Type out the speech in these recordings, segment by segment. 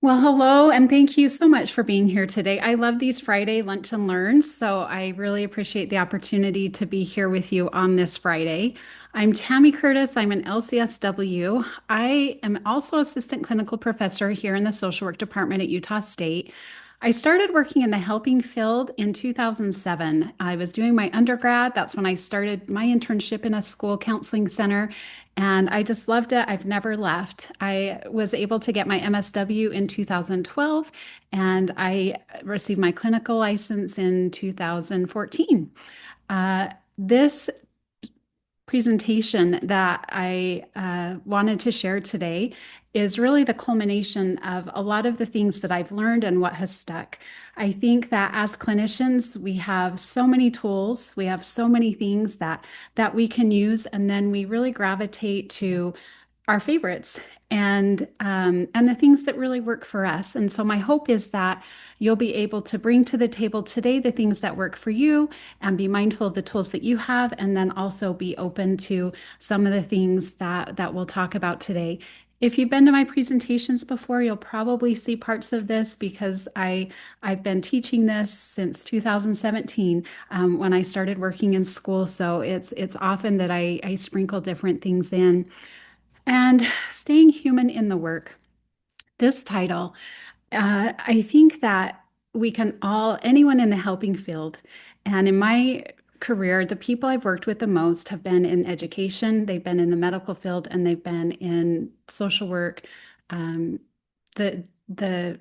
Well, hello, and thank you so much for being here today. I love these Friday lunch and learns, so I really appreciate the opportunity to be here with you on this Friday. I'm Tammy Curtis. I'm an LCSW. I am also assistant clinical professor here in the social work department at Utah State. I started working in the helping field in 2007. I was doing my undergrad. That's when I started my internship in a school counseling center. And I just loved it. I've never left. I was able to get my MSW in 2012, and I received my clinical license in 2014. This presentation that I wanted to share today is really the culmination of a lot of the things that I've learned and what has stuck. I think that as clinicians, we have so many tools, we have so many things that we can use, and then we really gravitate to our favorites and the things that really work for us. And so my hope is that you'll be able to bring to the table today the things that work for you and be mindful of the tools that you have, and then also be open to some of the things that we'll talk about today. If you've been to my presentations before, you'll probably see parts of this because I've been teaching this since 2017 when I started working in school. So it's often that I sprinkle different things in. And staying human in the work. This title, I think that we can all, anyone in the helping field, and in my career, the people I've worked with the most have been in education, they've been in the medical field, and they've been in social work, um, the the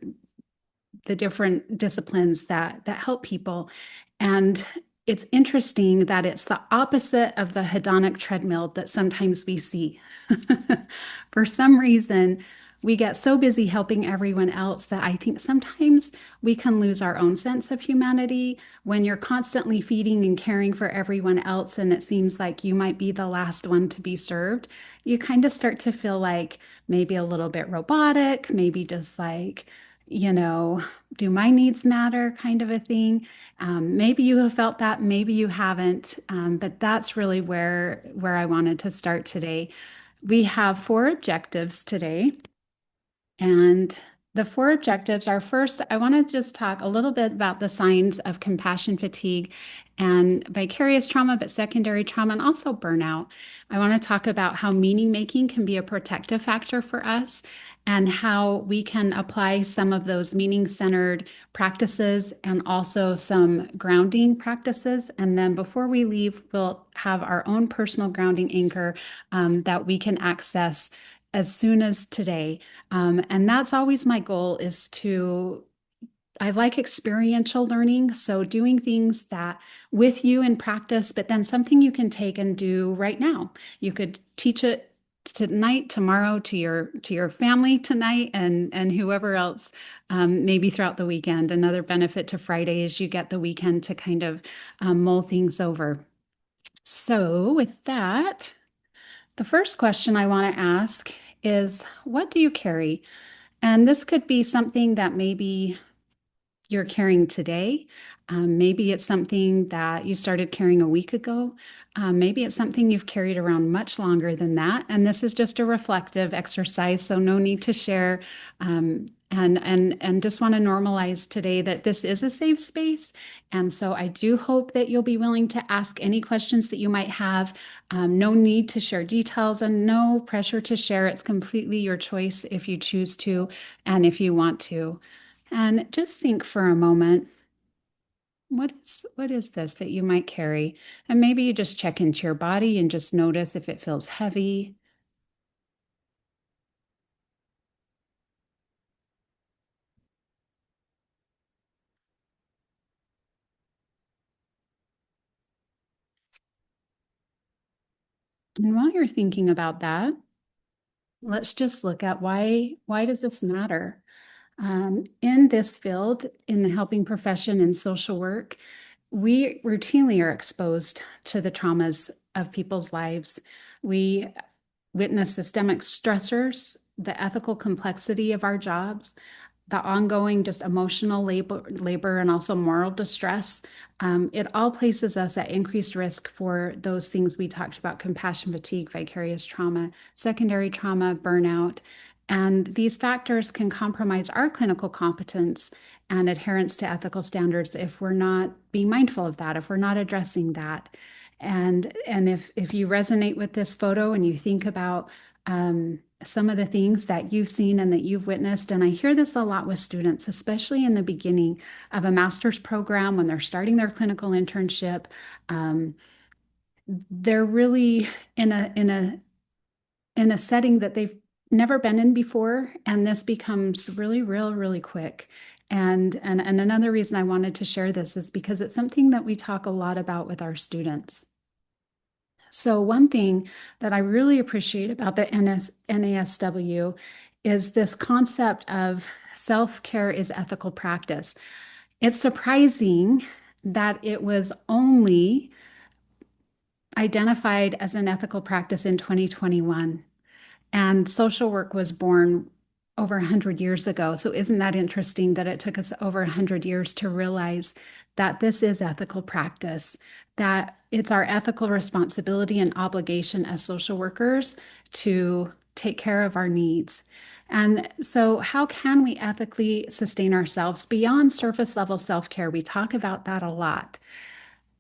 the different disciplines that help people. And it's interesting that it's the opposite of the hedonic treadmill that sometimes we see. For some reason, we get so busy helping everyone else that I think sometimes we can lose our own sense of humanity when you're constantly feeding and caring for everyone else, and it seems like you might be the last one to be served. You kind of start to feel like maybe a little bit robotic, maybe just like, you know, do my needs matter kind of a thing. Maybe you have felt that, maybe you haven't, but that's really where I wanted to start today. We have four objectives today, and the four objectives are first, I want to just talk a little bit about the signs of compassion fatigue and vicarious trauma, but secondary trauma and also burnout. I want to talk about how meaning making can be a protective factor for us and how we can apply some of those meaning centered practices and also some grounding practices. And then before we leave, we'll have our own personal grounding anchor that we can access as soon as today. And that's always my goal is to, I like experiential learning. So doing things that with you in practice, but then something you can take and do right now. You could teach it tonight, tomorrow to your family tonight and whoever else, maybe throughout the weekend. Another benefit to Friday is you get the weekend to kind of mull things over. So with that, the first question I want to ask is, what do you carry? And this could be something that maybe you're carrying today. Maybe it's something that you started carrying a week ago. Maybe it's something you've carried around much longer than that. And this is just a reflective exercise, so no need to share. And just want to normalize today that this is a safe space. And so I do hope that you'll be willing to ask any questions that you might have. No need to share details and no pressure to share. It's completely your choice if you choose to and if you want to. And just think for a moment, what is this that you might carry? And maybe you just check into your body and just notice if it feels heavy. And while you're thinking about that, let's just look at why does this matter? In this field, in the helping profession in social work, we routinely are exposed to the traumas of people's lives. We witness systemic stressors, the ethical complexity of our jobs, the ongoing just emotional labor and also moral distress. It all places us at increased risk for those things we talked about: compassion fatigue, vicarious trauma, secondary trauma, burnout. And these factors can compromise our clinical competence and adherence to ethical standards if we're not being mindful of that, if we're not addressing that. And if you resonate with this photo and you think about some of the things that you've seen and that you've witnessed, and I hear this a lot with students, especially in the beginning of a master's program when they're starting their clinical internship, um, they're really in a setting that they've never been in before, and this becomes really real really quick. And another reason I wanted to share this is because it's something that we talk a lot about with our students. So one thing that I really appreciate about the NASW is this concept of self-care is ethical practice. It's surprising that it was only identified as an ethical practice in 2021. And social work was born over 100 years ago. So isn't that interesting that it took us over 100 years to realize that this is ethical practice, that it's our ethical responsibility and obligation as social workers to take care of our needs. And so, how can we ethically sustain ourselves beyond surface level self care? We talk about that a lot.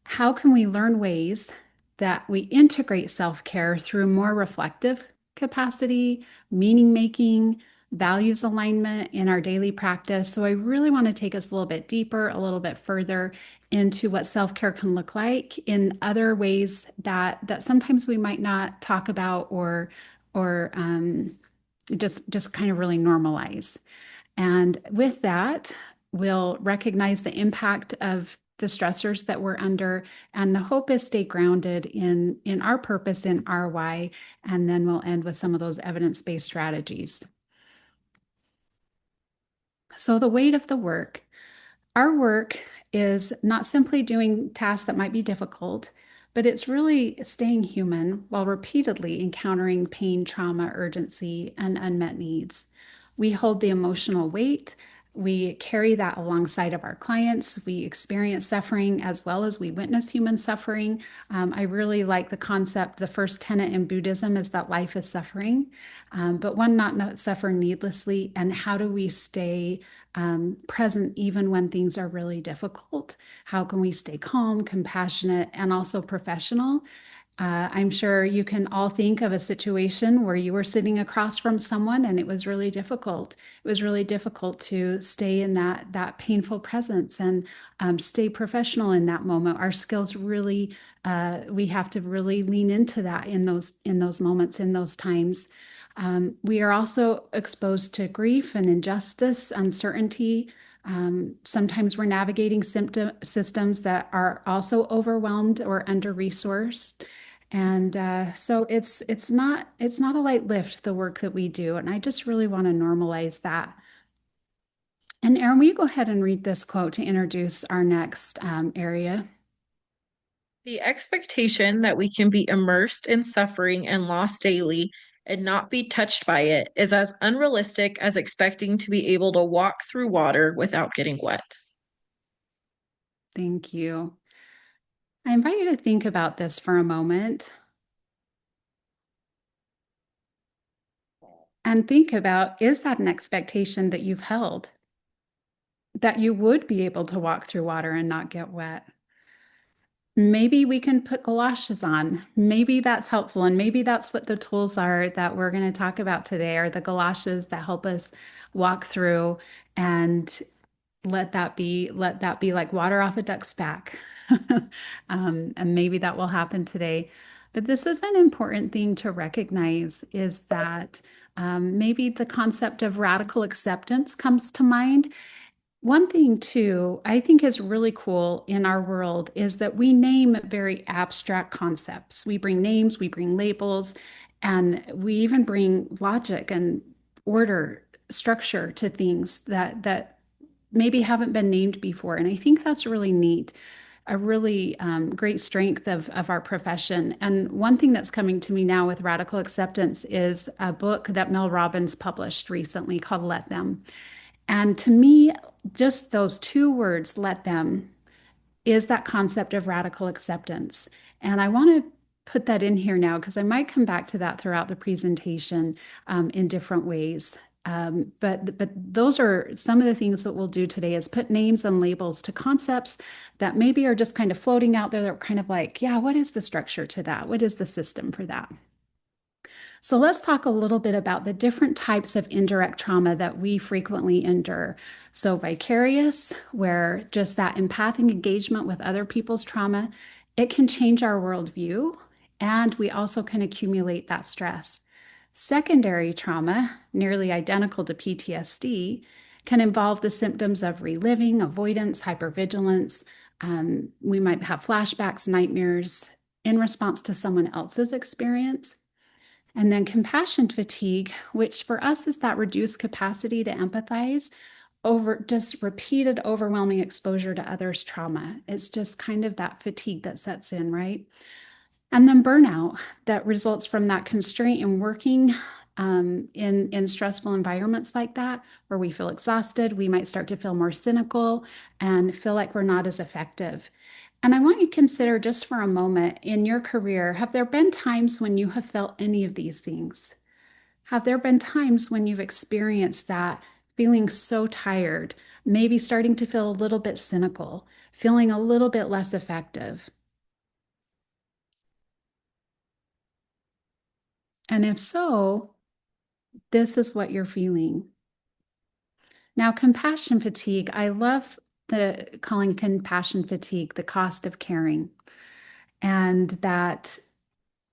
How can we learn ways that we integrate self care through more reflective capacity, meaning making, values alignment in our daily practice? So, I really want to take us a little bit deeper, a little bit further into what self care can look like in other ways that sometimes we might not talk about or just kind of really normalize. And with that, we'll recognize the impact of the stressors that we're under. And the hope is stay grounded in our purpose, in our why. And then we'll end with some of those evidence-based strategies. So the weight of the work. Our work is not simply doing tasks that might be difficult, but it's really staying human while repeatedly encountering pain, trauma, urgency, and unmet needs. We hold the emotional weight. We carry that alongside of our clients. We experience suffering as well as we witness human suffering. I really like the concept. The first tenet in Buddhism is that life is suffering, but one not suffer needlessly. And how do we stay present even when things are really difficult? How can we stay calm, compassionate, and also professional? I'm sure you can all think of a situation where you were sitting across from someone and it was really difficult. It was really difficult to stay in that painful presence and stay professional in that moment. Our skills really, we have to really lean into that in those moments, in those times. We are also exposed to grief and injustice, uncertainty. Sometimes we're navigating systems that are also overwhelmed or under-resourced. And so it's not a light lift, the work that we do. And I just really want to normalize that. And Erin, will you go ahead and read this quote to introduce our next area? The expectation that we can be immersed in suffering and loss daily and not be touched by it is as unrealistic as expecting to be able to walk through water without getting wet. Thank you. I invite you to think about this for a moment and think about, is that an expectation that you've held? That you would be able to walk through water and not get wet? Maybe we can put galoshes on. Maybe that's helpful. And maybe that's what the tools are that we're going to talk about today are the galoshes that help us walk through and let that be like water off a duck's back. And maybe that will happen today. But this is an important thing to recognize is that maybe the concept of radical acceptance comes to mind. One thing, too, I think is really cool in our world is that we name very abstract concepts. We bring names, we bring labels, and we even bring logic and order, structure to things that maybe haven't been named before. And I think that's really neat, a really great strength of our profession. And one thing that's coming to me now with radical acceptance is a book that Mel Robbins published recently called Let Them. And to me, just those two words, let them, is that concept of radical acceptance. And I want to put that in here now because I might come back to that throughout the presentation in different ways. But those are some of the things that we'll do today is put names and labels to concepts that maybe are just kind of floating out there that are kind of like, yeah, what is the structure to that? What is the system for that? So let's talk a little bit about the different types of indirect trauma that we frequently endure. So vicarious, where just that empathic engagement with other people's trauma, it can change our worldview, and we also can accumulate that stress. Secondary trauma, nearly identical to PTSD, can involve the symptoms of reliving, avoidance, hypervigilance. We might have flashbacks, nightmares in response to someone else's experience. And then compassion fatigue, which for us is that reduced capacity to empathize over just repeated overwhelming exposure to others' trauma. It's just kind of that fatigue that sets in, right? And then burnout that results from that constraint in working in stressful environments like that, where we feel exhausted, we might start to feel more cynical and feel like we're not as effective. And I want you to consider just for a moment in your career, have there been times when you have felt any of these things? Have there been times when you've experienced that feeling so tired, maybe starting to feel a little bit cynical, feeling a little bit less effective? And if so, this is what you're feeling. Now, compassion fatigue, I love the calling compassion fatigue the cost of caring, and that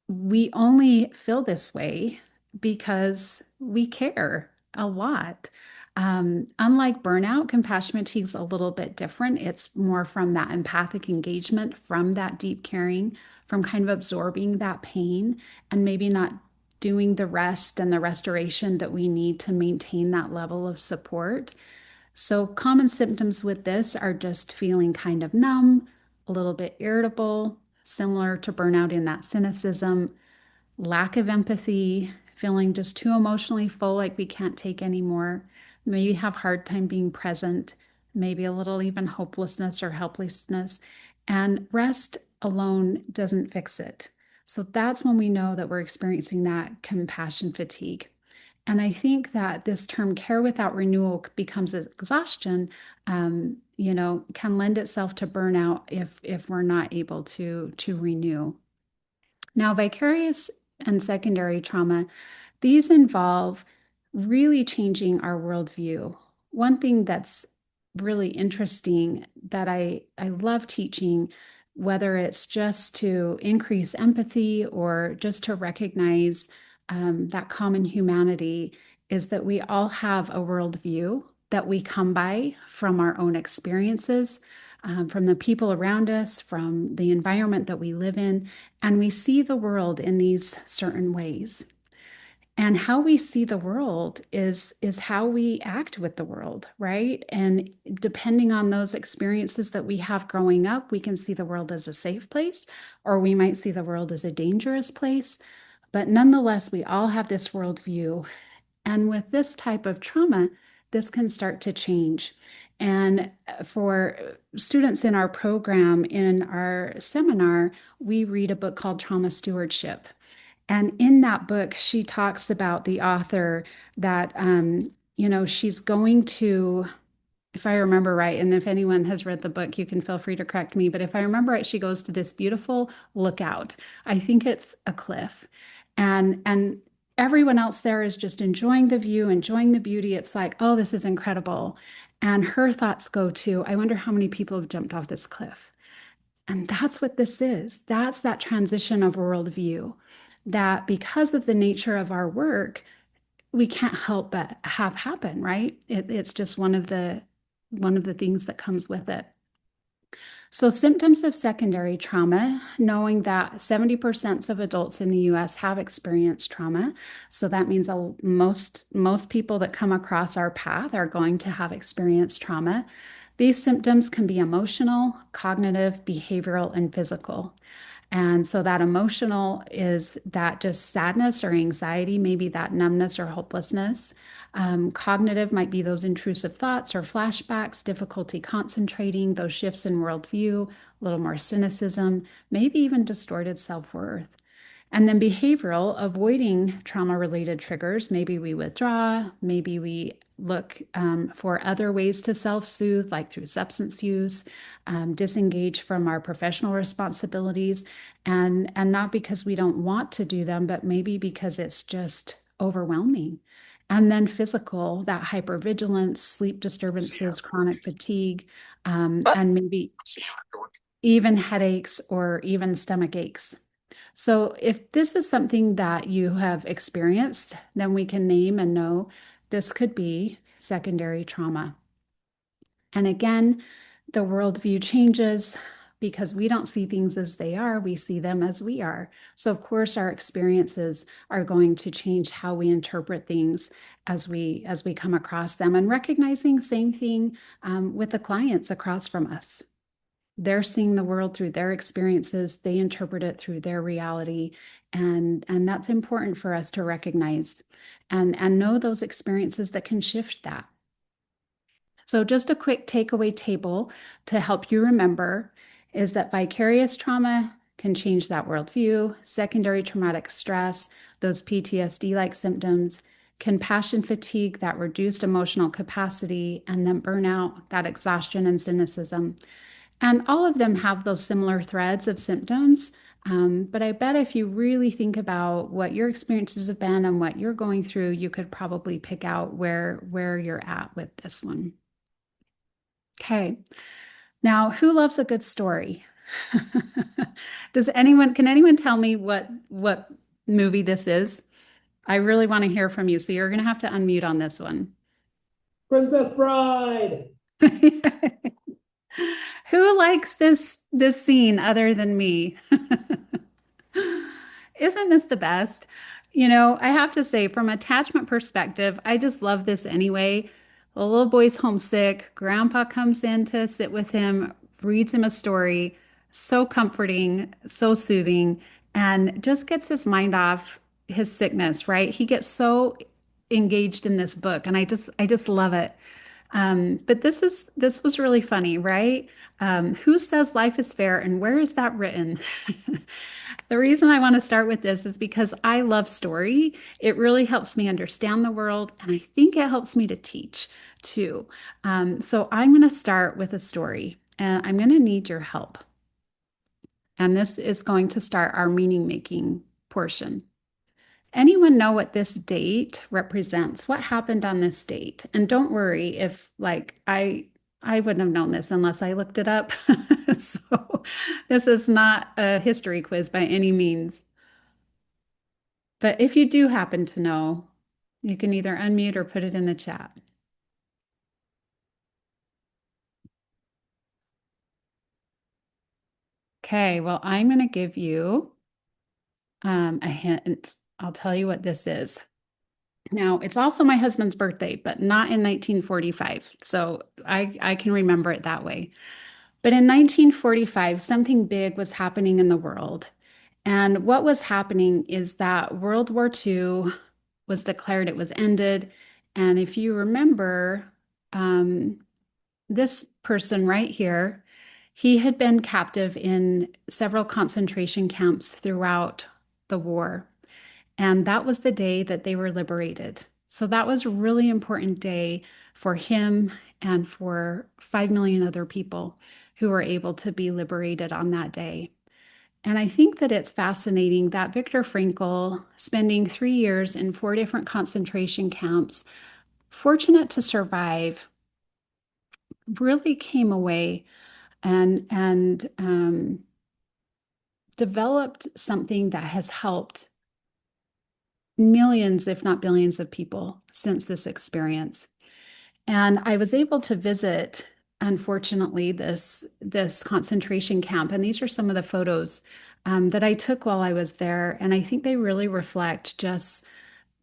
we only feel this way because we care a lot. Unlike burnout, compassion fatigue is a little bit different. It's more from that empathic engagement, from that deep caring, from kind of absorbing that pain and maybe not doing the rest and the restoration that we need to maintain that level of support. So, common symptoms with this are just feeling kind of numb, a little bit irritable, similar to burnout in that cynicism, lack of empathy, feeling just too emotionally full, like we can't take anymore, maybe have hard time being present, maybe a little even hopelessness or helplessness. And rest alone doesn't fix it. So that's when we know that we're experiencing that compassion fatigue. And I think that this term care without renewal becomes exhaustion, can lend itself to burnout if we're not able to renew. Now, vicarious and secondary trauma, these involve really changing our worldview. One thing that's really interesting that I love teaching, whether it's just to increase empathy or just to recognize that common humanity, is that we all have a worldview that we come by from our own experiences, from the people around us, from the environment that we live in, and we see the world in these certain ways. And how we see the world is how we act with the world, right? And depending on those experiences that we have growing up, we can see the world as a safe place, or we might see the world as a dangerous place. But nonetheless, we all have this worldview. And with this type of trauma, this can start to change. And for students in our program, in our seminar, we read a book called Trauma Stewardship. And in that book, she talks about the author that, she's going to, if I remember right, and if anyone has read the book, you can feel free to correct me. But if I remember right, she goes to this beautiful lookout. I think it's a cliff. And everyone else there is just enjoying the view, enjoying the beauty. It's like, oh, this is incredible. And her thoughts go to, I wonder how many people have jumped off this cliff. And that's what this is. That's that transition of worldview that because of the nature of our work, we can't help but have happen, right? It's just one of the things that comes with it. So symptoms of secondary trauma, knowing that 70% of adults in the US have experienced trauma. So that means most people that come across our path are going to have experienced trauma. These symptoms can be emotional, cognitive, behavioral, and physical. And so that emotional is that just sadness or anxiety, maybe that numbness or hopelessness. Cognitive might be those intrusive thoughts or flashbacks, difficulty concentrating, those shifts in worldview, a little more cynicism, maybe even distorted self worth. And then behavioral, avoiding trauma-related triggers. Maybe we withdraw, maybe we look for other ways to self-soothe, like through substance use, disengage from our professional responsibilities, and not because we don't want to do them, but maybe because it's just overwhelming. And then physical, that hypervigilance, sleep disturbances, chronic fatigue, and maybe even headaches or even stomach aches. So, if this is something that you have experienced, then we can name and know this could be secondary trauma. And again, the worldview changes because we don't see things as they are, we see them as we are. So, of course, our experiences are going to change how we interpret things as we come across them, and recognizing same thing with the clients across from us. They're seeing the world through their experiences, they interpret it through their reality, and that's important for us to recognize and know those experiences that can shift that. So just a quick takeaway table to help you remember is that vicarious trauma can change that worldview, secondary traumatic stress, those PTSD-like symptoms, compassion fatigue, that reduced emotional capacity, and then burnout, that exhaustion and cynicism. And all of them have those similar threads of symptoms. But I bet if you really think about what your experiences have been and what you're going through, you could probably pick out where you're at with this one. Okay. Now, who loves a good story? Can anyone tell me what movie this is? I really want to hear from you, so you're going to have to unmute on this one. Princess Bride. Who likes this scene other than me? Isn't this the best? I have to say, from attachment perspective, I just love this anyway. The little boy's homesick. Grandpa comes in to sit with him, reads him a story. So comforting, so soothing, and just gets his mind off his sickness, right? He gets so engaged in this book, and I just love it. But this was really funny, right? Who says life is fair, and where is that written? The reason I want to start with this is because I love story. It really helps me understand the world, and I think it helps me to teach too. So I'm going to start with a story, and I'm going to need your help. And this is going to start our meaning making portion. Anyone know what this date represents? What happened on this date? And don't worry if like I wouldn't have known this unless I looked it up. So this is not a history quiz by any means. But if you do happen to know, you can either unmute or put it in the chat. Okay, well, I'm going to give you a hint. I'll tell you what this is. Now, it's also my husband's birthday, but not in 1945. So I can remember it that way. But in 1945, something big was happening in the world. And what was happening is that World War II was declared, it was ended. And if you remember, um, this person right here, he had been captive in several concentration camps throughout the war. And that was the day that they were liberated. So that was a really important day for him and for 5 million other people who were able to be liberated on that day. And I think that it's fascinating that Viktor Frankl, spending 3 years in 4 different concentration camps, fortunate to survive, really came away and developed something that has helped millions, if not billions, of people since this experience. And I was able to visit, unfortunately, this concentration camp. And these are some of the photos that I took while I was there. And I think they really reflect just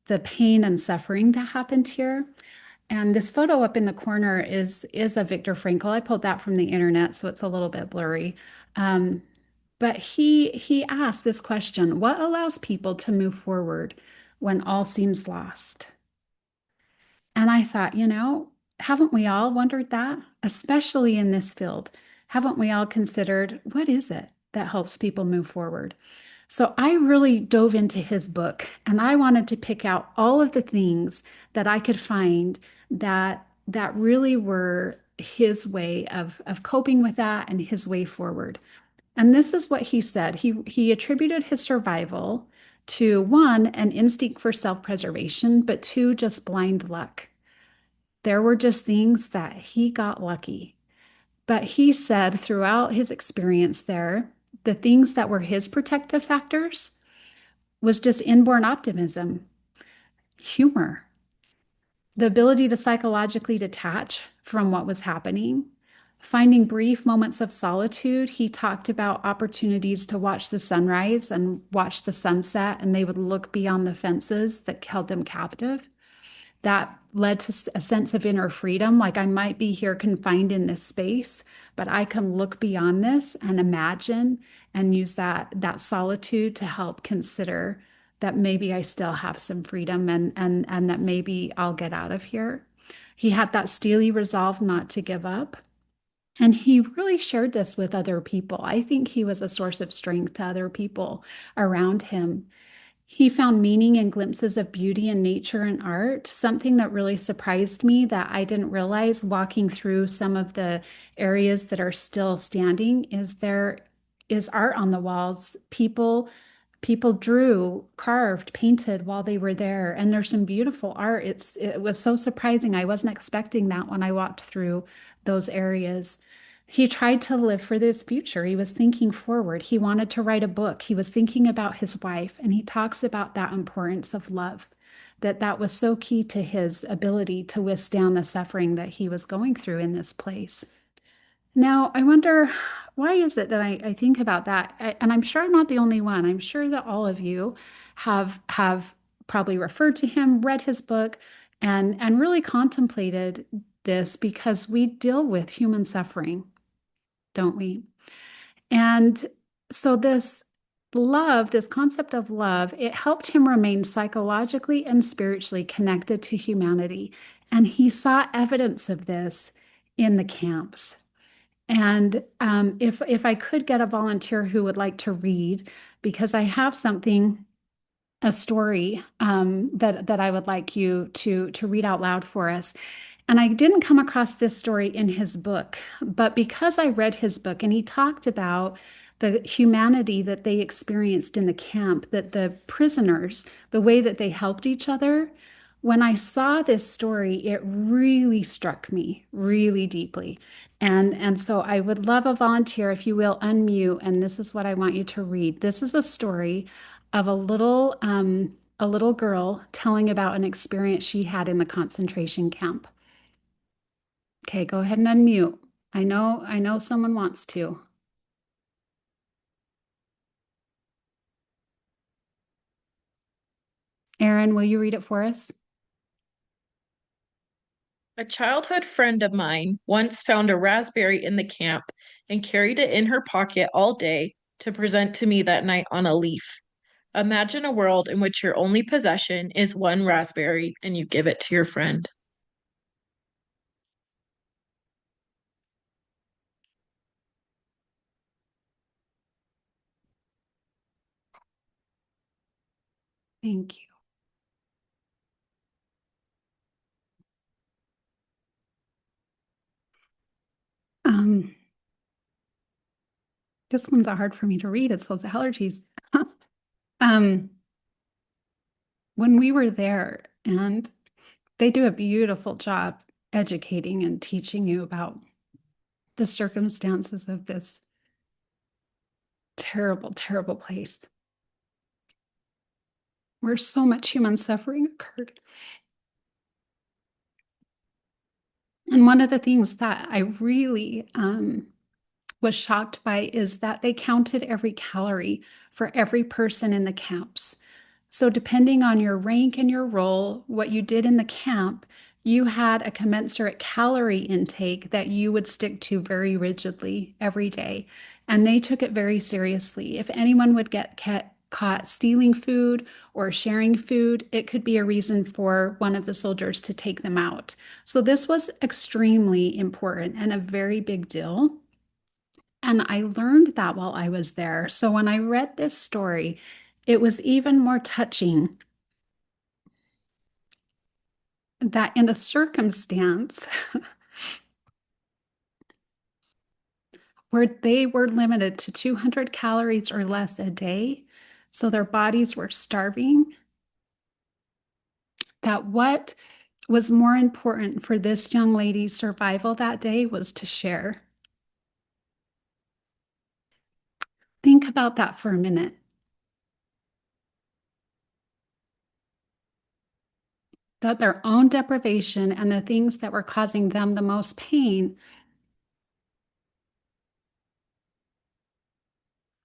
the pain and suffering that happened here. And this photo up in the corner is a Viktor Frankl. I pulled that from the internet, so it's a little bit blurry. But he asked this question: what allows people to move forward when all seems lost? And I thought, haven't we all wondered that, especially in this field? Haven't we all considered what is it that helps people move forward? So I really dove into his book and I wanted to pick out all of the things that I could find that really were his way of coping with that and his way forward. And this is what he said. He attributed his survival to one, an instinct for self-preservation, but two, just blind luck. There were just things that he got lucky. But he said throughout his experience there, the things that were his protective factors was just inborn optimism, humor, the ability to psychologically detach from what was happening, finding brief moments of solitude. He talked about opportunities to watch the sunrise and watch the sunset, and they would look beyond the fences that held them captive. That led to a sense of inner freedom. Like I might be here confined in this space, but I can look beyond this and imagine and use that solitude to help consider that maybe I still have some freedom and that maybe I'll get out of here. He had that steely resolve not to give up. And he really shared this with other people. I think he was a source of strength to other people around him. He found meaning in glimpses of beauty in nature and art, something that really surprised me that I didn't realize walking through some of the areas that are still standing is there is art on the walls. People drew, carved, painted while they were there, and there's some beautiful art. It was so surprising. I wasn't expecting that when I walked through those areas. He tried to live for this future. He was thinking forward. He wanted to write a book. He was thinking about his wife, and he talks about that importance of love, that was so key to his ability to withstand the suffering that he was going through in this place. Now, I wonder why is it that I think about that? And I'm sure I'm not the only one. I'm sure that all of you have probably referred to him, read his book, and really contemplated this because we deal with human suffering, don't we? And so this love, this concept of love, it helped him remain psychologically and spiritually connected to humanity. And he saw evidence of this in the camps. And if I could get a volunteer who would like to read, because I have something, a story that I would like you to read out loud for us. And I didn't come across this story in his book, but because I read his book and he talked about the humanity that they experienced in the camp, that the prisoners, the way that they helped each other. When I saw this story, it really struck me really deeply. And so I would love a volunteer, if you will, unmute. And this is what I want you to read. This is a story of a little girl telling about an experience she had in the concentration camp. Okay, go ahead and unmute. I know someone wants to. Erin, will you read it for us? A childhood friend of mine once found a raspberry in the camp and carried it in her pocket all day to present to me that night on a leaf. Imagine a world in which your only possession is one raspberry and you give it to your friend. Thank you. Um, this one's hard for me to read. It's those allergies. um, when we were there, and they do a beautiful job educating and teaching you about the circumstances of this terrible, terrible place where so much human suffering occurred. And one of the things that I really was shocked by is that they counted every calorie for every person in the camps. So, depending on your rank and your role, what you did in the camp, you had a commensurate calorie intake that you would stick to very rigidly every day. And they took it very seriously. If anyone would get caught stealing food or sharing food, it could be a reason for one of the soldiers to take them out. So, this was extremely important and a very big deal. And I learned that while I was there. So when I read this story, it was even more touching that in a circumstance where they were limited to 200 calories or less a day, so their bodies were starving, that what was more important for this young lady's survival that day was to share. Think about that for a minute. That their own deprivation and the things that were causing them the most pain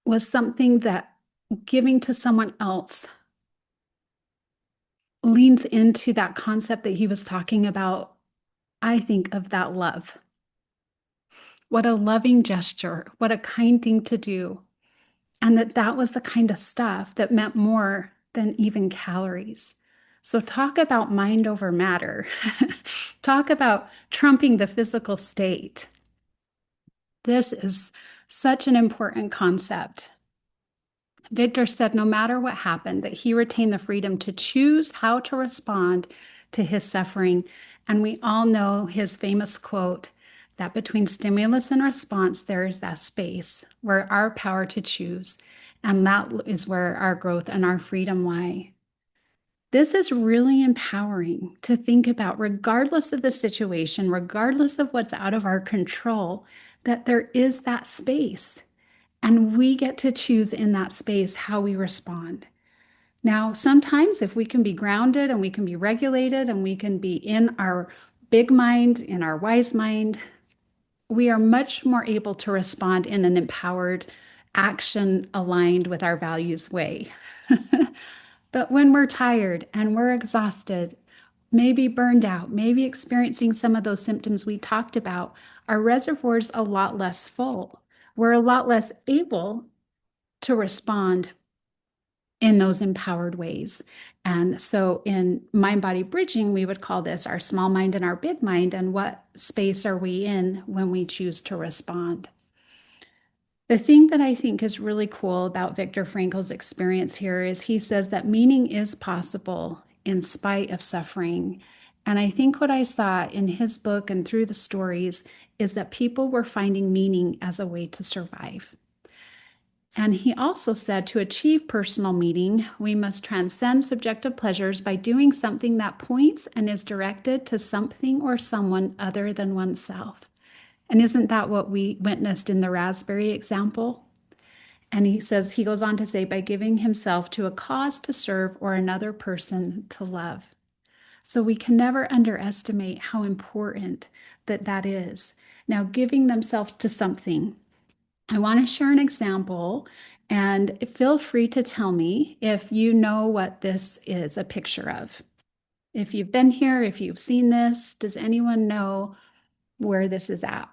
was something that giving to someone else leans into that concept that he was talking about. I think of that love. What a loving gesture, what a kind thing to do. And that was the kind of stuff that meant more than even calories. So talk about mind over matter. Talk about trumping the physical state. This is such an important concept. Victor said no matter what happened, that he retained the freedom to choose how to respond to his suffering. And we all know his famous quote that between stimulus and response, there is that space where our power to choose. And that is where our growth and our freedom lie. This is really empowering to think about, regardless of the situation, regardless of what's out of our control, that there is that space. And we get to choose in that space how we respond. Now, sometimes if we can be grounded and we can be regulated and we can be in our big mind, in our wise mind, we are much more able to respond in an empowered, action aligned with our values way. But when we're tired and we're exhausted, maybe burned out, maybe experiencing some of those symptoms we talked about, our reservoir's a lot less full. We're a lot less able to respond in those empowered ways. And so in mind body bridging, we would call this our small mind and our big mind. And what space are we in when we choose to respond? The thing that I think is really cool about Viktor Frankl's experience here is he says that meaning is possible in spite of suffering. And I think what I saw in his book and through the stories is that people were finding meaning as a way to survive. And he also said to achieve personal meaning, we must transcend subjective pleasures by doing something that points and is directed to something or someone other than oneself. And isn't that what we witnessed in the raspberry example? And he says, he goes on to say, by giving himself to a cause to serve or another person to love. So we can never underestimate how important that is. Now, giving themselves to something. I want to share an example, and feel free to tell me if you know what this is a picture of. If you've been here, if you've seen this, does anyone know where this is at?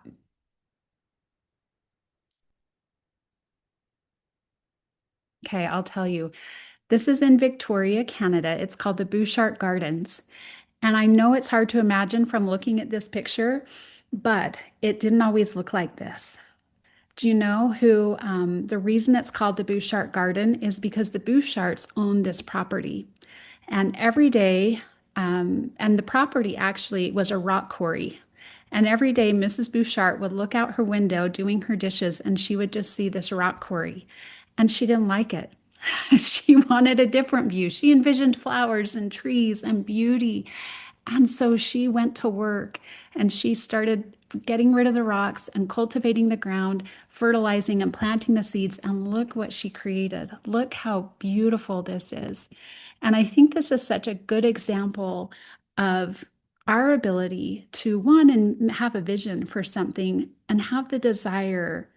Okay, I'll tell you. This is in Victoria, Canada. It's called the Bouchard Gardens. And I know it's hard to imagine from looking at this picture, but it didn't always look like this. Do you know who the reason it's called the Bouchard Garden is because the Bouchards own this property. And every day, and the property actually was a rock quarry. And every day, Mrs. Bouchard would look out her window doing her dishes, and she would just see this rock quarry. And she didn't like it. She wanted a different view. She envisioned flowers and trees and beauty. And so she went to work and she started getting rid of the rocks and cultivating the ground, fertilizing and planting the seeds. And look what she created. Look how beautiful this is. And I think this is such a good example of our ability to, one, and have a vision for something and have the desire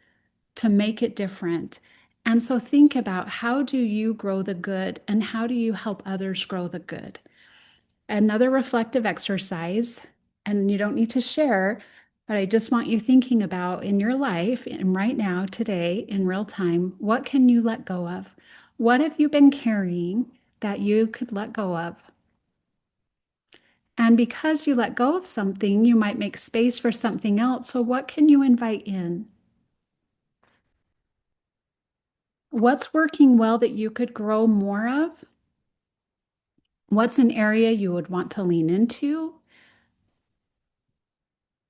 to make it different. And so think about, how do you grow the good and how do you help others grow the good? Another reflective exercise, and you don't need to share, but I just want you thinking about in your life and right now, today, in real time, what can you let go of? What have you been carrying that you could let go of? And because you let go of something, you might make space for something else. So, what can you invite in? What's working well that you could grow more of? What's an area you would want to lean into?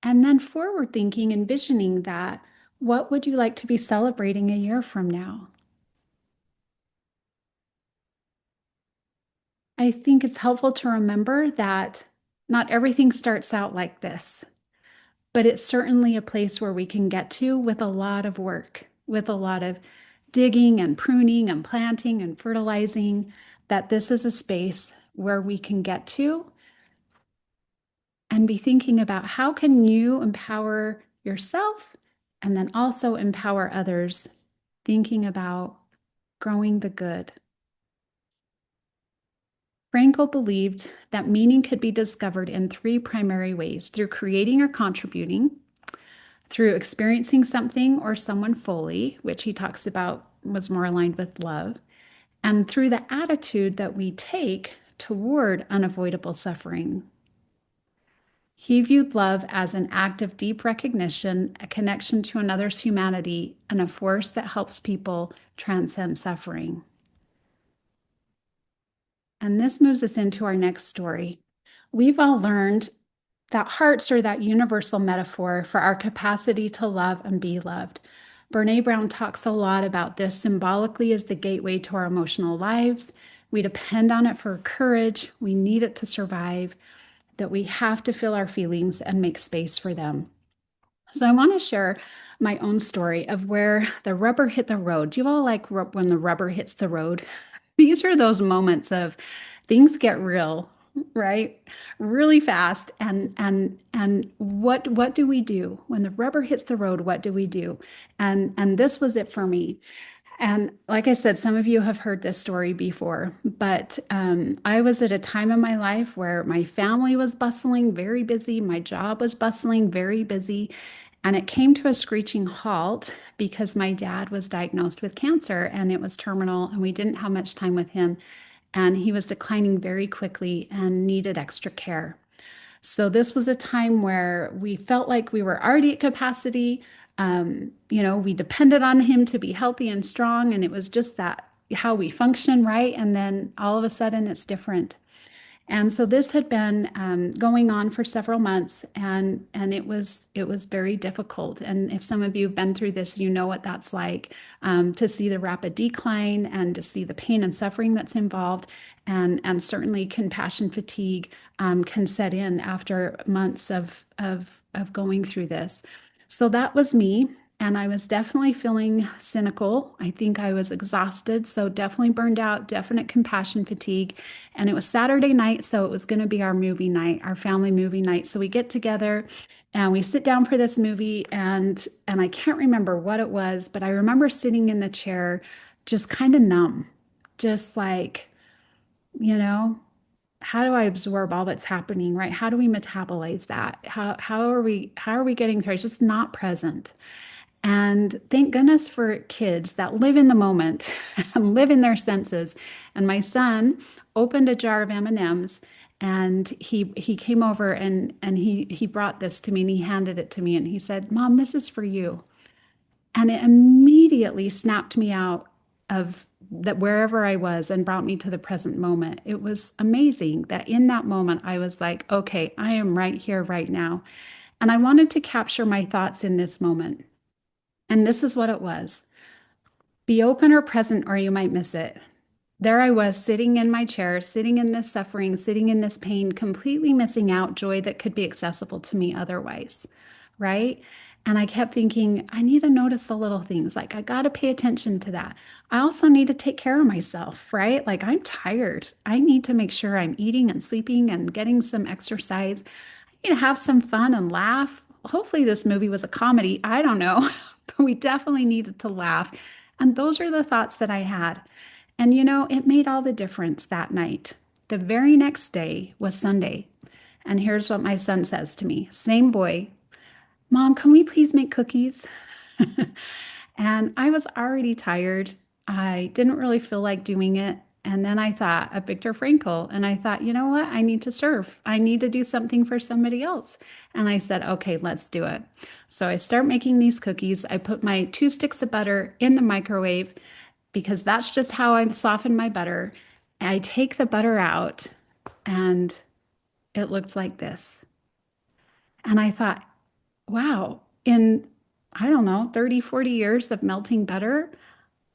And then forward thinking, envisioning that, what would you like to be celebrating a year from now? I think it's helpful to remember that not everything starts out like this, but it's certainly a place where we can get to with a lot of work, with a lot of digging and pruning and planting and fertilizing, that this is a space where we can get to and be thinking about how can you empower yourself and then also empower others, thinking about growing the good. Frankl believed that meaning could be discovered in three primary ways: through creating or contributing, through experiencing something or someone fully, which he talks about was more aligned with love, and through the attitude that we take toward unavoidable suffering. He viewed love as an act of deep recognition, a connection to another's humanity, and a force that helps people transcend suffering. And this moves us into our next story. We've all learned that hearts are that universal metaphor for our capacity to love and be loved. Brene Brown talks a lot about this symbolically as the gateway to our emotional lives. We depend on it for courage. We need it to survive, that we have to feel our feelings and make space for them. So I want to share my own story of where the rubber hit the road. Do you all like when the rubber hits the road? These are those moments of things get real, right? Really fast. And what do we do when the rubber hits the road? What do we do? And this was it for me. And like I said, some of you have heard this story before, but I was at a time in my life where my family was bustling, very busy. My job was bustling, very busy. And it came to a screeching halt because my dad was diagnosed with cancer and it was terminal, and we didn't have much time with him. And he was declining very quickly and needed extra care. So this was a time where we felt like we were already at capacity. We depended on him to be healthy and strong, and it was just that how we function, right? And then all of a sudden it's different. And so this had been going on for several months, and it was very difficult. And if some of you have been through this, you know what that's like, to see the rapid decline and to see the pain and suffering that's involved, and certainly compassion fatigue can set in after months of going through this. So that was me. And I was definitely feeling cynical. I think I was exhausted. So definitely burned out, definite compassion fatigue. And it was Saturday night. So it was going to be our movie night, our family movie night. So we get together and we sit down for this movie. And I can't remember what it was, but I remember sitting in the chair just kind of numb, just like, you know, how do I absorb all that's happening, right? How do we metabolize that? How are we getting through? It's just not present. And thank goodness for kids that live in the moment and live in their senses. And my son opened a jar of M&Ms, and he came over and he brought this to me and he handed it to me and he said, "Mom, this is for you." And it immediately snapped me out of that wherever I was and brought me to the present moment. It was amazing that in that moment I was like, okay, I am right here, right now. And I wanted to capture my thoughts in this moment. And this is what it was: be open or present, or you might miss it. There I was sitting in my chair, sitting in this suffering, sitting in this pain, completely missing out joy that could be accessible to me otherwise, right? And I kept thinking, I need to notice the little things. Like, I got to pay attention to that. I also need to take care of myself, right? Like, I'm tired. I need to make sure I'm eating and sleeping and getting some exercise. I need to have some fun and laugh. Hopefully, this movie was a comedy. I don't know, but we definitely needed to laugh. And those are the thoughts that I had. And it made all the difference that night. The very next day was Sunday. And here's what my son says to me, same boy: "Mom, can we please make cookies?" And I was already tired. I didn't really feel like doing it. And then I thought of Viktor Frankl, and I thought, you know what? I need to serve. I need to do something for somebody else. And I said, okay, let's do it. So I start making these cookies. I put my 2 sticks of butter in the microwave, because that's just how I soften my butter. I take the butter out and it looked like this. And I thought, wow, in, I don't know, 30, 40 years of melting butter,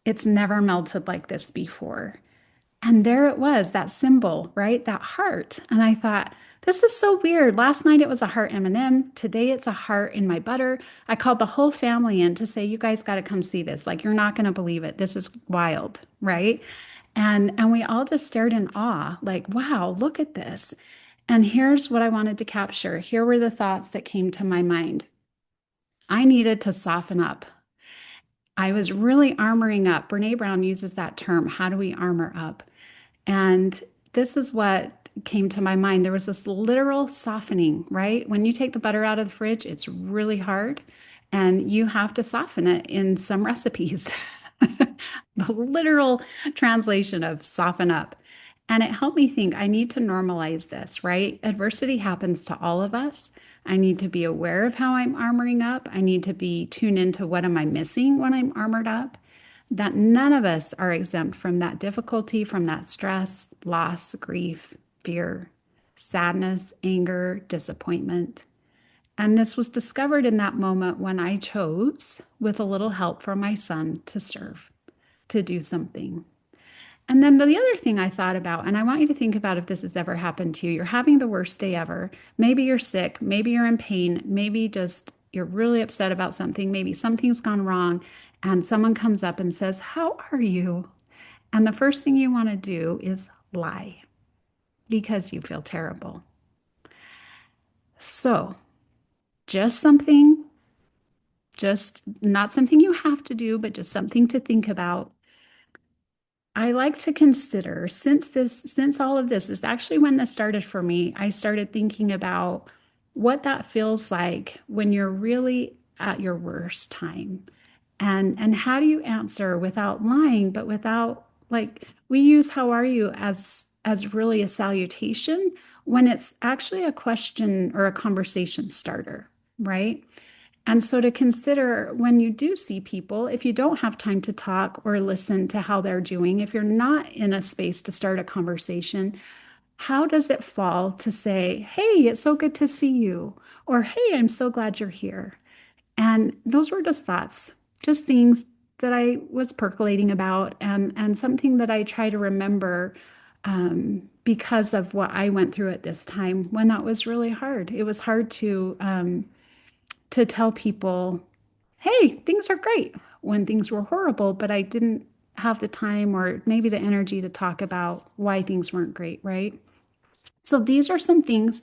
it's never melted like this before. And there it was, that symbol, right? That heart. And I thought, this is so weird. Last night it was a heart M&M. Today it's a heart in my butter. I called the whole family in to say, you guys got to come see this. Like, you're not going to believe it. This is wild, right? And we all just stared in awe, like, wow, look at this. And here's what I wanted to capture. Here were the thoughts that came to my mind. I needed to soften up. I was really armoring up. Brene Brown uses that term. How do we armor up? And this is what came to my mind. There was this literal softening, right? When you take the butter out of the fridge, it's really hard and you have to soften it in some recipes. The literal translation of soften up. And it helped me think I need to normalize this, right? Adversity happens to all of us. I need to be aware of how I'm armoring up. I need to be tuned into what am I missing when I'm armored up. That none of us are exempt from that difficulty, from that stress, loss, grief, fear, sadness, anger, disappointment. And this was discovered in that moment when I chose, with a little help from my son, to serve, to do something. And then the other thing I thought about, and I want you to think about if this has ever happened to you, you're having the worst day ever. Maybe you're sick, maybe you're in pain, maybe just you're really upset about something, maybe something's gone wrong, and someone comes up and says, how are you? And the first thing you want to do is lie because you feel terrible. So, just something, just not something you have to do, but just something to think about. I like to consider since all of this is actually when this started for me, I started thinking about what that feels like when you're really at your worst time. And how do you answer without lying, but without, like, we use how are you as really a salutation when it's actually a question or a conversation starter, right? And so to consider when you do see people, if you don't have time to talk or listen to how they're doing, if you're not in a space to start a conversation, how does it fall to say, hey, it's so good to see you? Or hey, I'm so glad you're here. And those were just thoughts, just things that I was percolating about and something that I try to remember because of what I went through at this time when that was really hard. It was hard to tell people, hey, things are great when things were horrible, but I didn't have the time or maybe the energy to talk about why things weren't great, right? So these are some things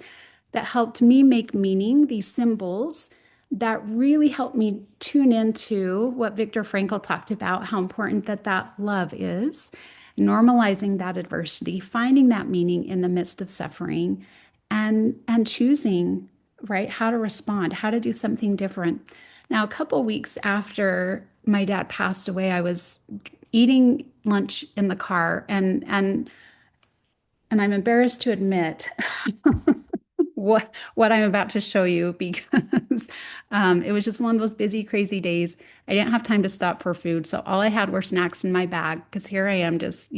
that helped me make meaning, these symbols that really helped me tune into what Viktor Frankl talked about, how important that love is, normalizing that adversity, finding that meaning in the midst of suffering, and choosing, right, how to respond, how to do something different. Now, a couple weeks after my dad passed away, I was eating lunch in the car and I'm embarrassed to admit what I'm about to show you because it was just one of those busy, crazy days. I didn't have time to stop for food, so all I had were snacks in my bag because here I am just,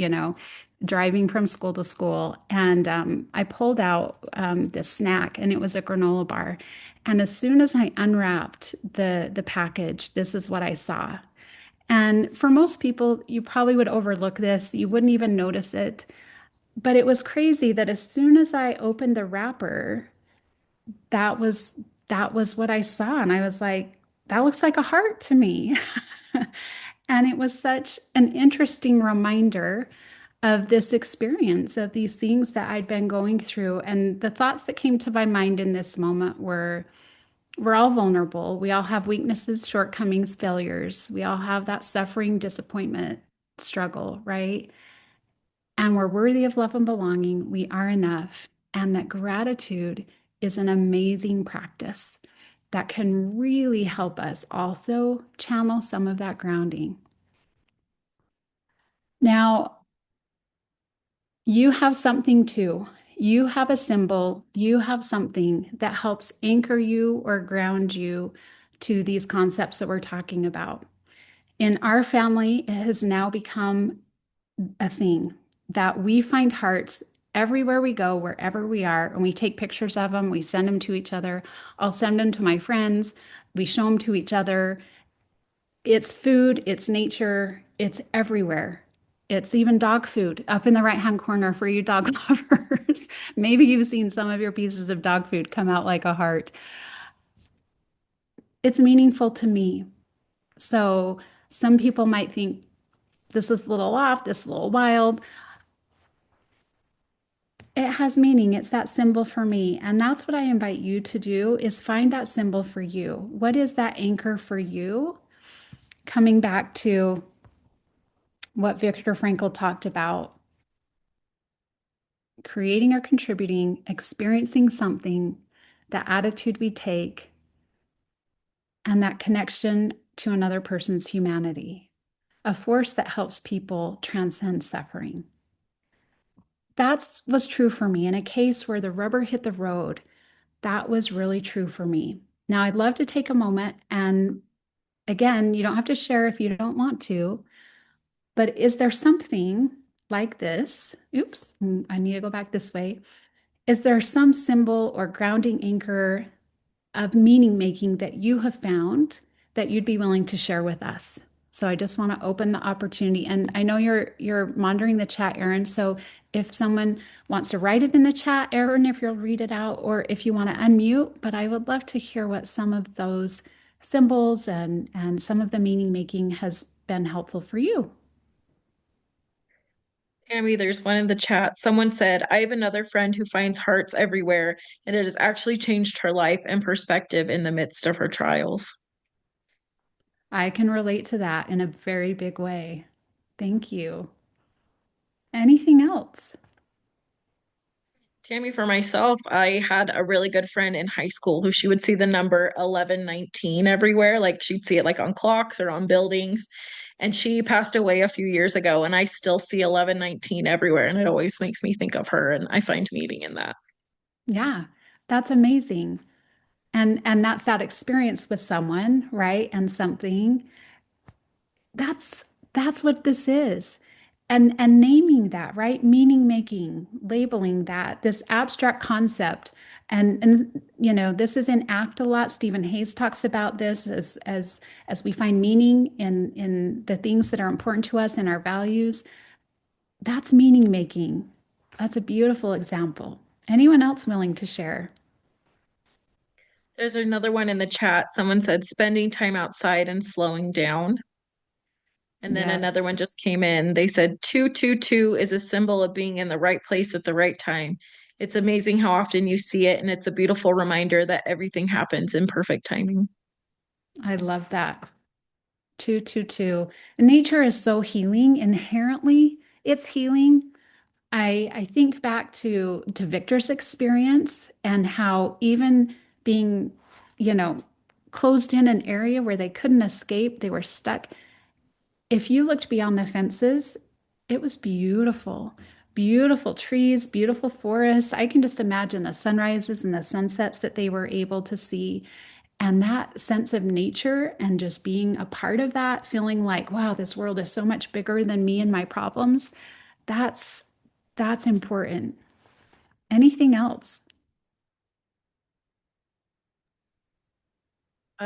driving from school to school. And I pulled out this snack, and it was a granola bar. And as soon as I unwrapped the package, this is what I saw. And for most people, you probably would overlook this. You wouldn't even notice it. But it was crazy that as soon as I opened the wrapper, that was that was what I saw. And I was like, that looks like a heart to me. And it was such an interesting reminder of this experience, of these things that I'd been going through. And the thoughts that came to my mind in this moment were we're all vulnerable. We all have weaknesses, shortcomings, failures. We all have that suffering, disappointment, struggle, right? And we're worthy of love and belonging. We are enough. And that gratitude is an amazing practice that can really help us also channel some of that grounding. Now, you have something too. You have a symbol, you have something that helps anchor you or ground you to these concepts that we're talking about. In our family, it has now become a thing that we find hearts everywhere we go, wherever we are, and we take pictures of them. We send them to each other. I'll send them to my friends. We show them to each other. It's food, it's nature, it's everywhere. It's even dog food up in the right-hand corner for you dog lovers. Maybe you've seen some of your pieces of dog food come out like a heart. It's meaningful to me. So some people might think this is a little off, this is a little wild. It has meaning. It's that symbol for me. And that's what I invite you to do is find that symbol for you. What is that anchor for you? Coming back to what Viktor Frankl talked about, creating or contributing, experiencing something, the attitude we take, and that connection to another person's humanity, a force that helps people transcend suffering. That was true for me in a case where the rubber hit the road. That was really true for me. Now, I'd love to take a moment and again, you don't have to share if you don't want to, but is there something like this? Oops, I need to go back this way. Is there some symbol or grounding anchor of meaning making that you have found that you'd be willing to share with us? So I just want to open the opportunity. And I know you're monitoring the chat, Erin. So if someone wants to write it in the chat, Erin, if you'll read it out, or if you want to unmute, but I would love to hear what some of those symbols and some of the meaning making has been helpful for you. Tammy, there's one in the chat. Someone said, I have another friend who finds hearts everywhere, and it has actually changed her life and perspective in the midst of her trials. I can relate to that in a very big way. Thank you. Anything else? Tammy, for myself, I had a really good friend in high school who she would see the number 1119 everywhere. Like she'd see it like on clocks or on buildings. And she passed away a few years ago, and I still see 1119 everywhere. And it always makes me think of her, and I find meaning in that. Yeah, that's amazing. And that's that experience with someone, right? And something. That's that's what this is. And naming that, right? Meaning making, labeling that, this abstract concept. And you know, this is in ACT a lot. Stephen Hayes talks about this as we find meaning in the things that are important to us and our values. That's meaning making. That's a beautiful example. Anyone else willing to share? There's another one in the chat. Someone said spending time outside and slowing down. And then Yeah, another one just came in. They said 222 is a symbol of being in the right place at the right time. It's amazing how often you see it, and it's a beautiful reminder that everything happens in perfect timing. I love that. 222. Nature is so healing inherently. It's healing. I think back to Victor's experience and how even being, you know, closed in an area where they couldn't escape, they were stuck. If you looked beyond the fences, it was beautiful. Beautiful trees, beautiful forests. I can just imagine the sunrises and the sunsets that they were able to see. And that sense of nature and just being a part of that, feeling like, wow, this world is so much bigger than me and my problems. That's that's important. Anything else?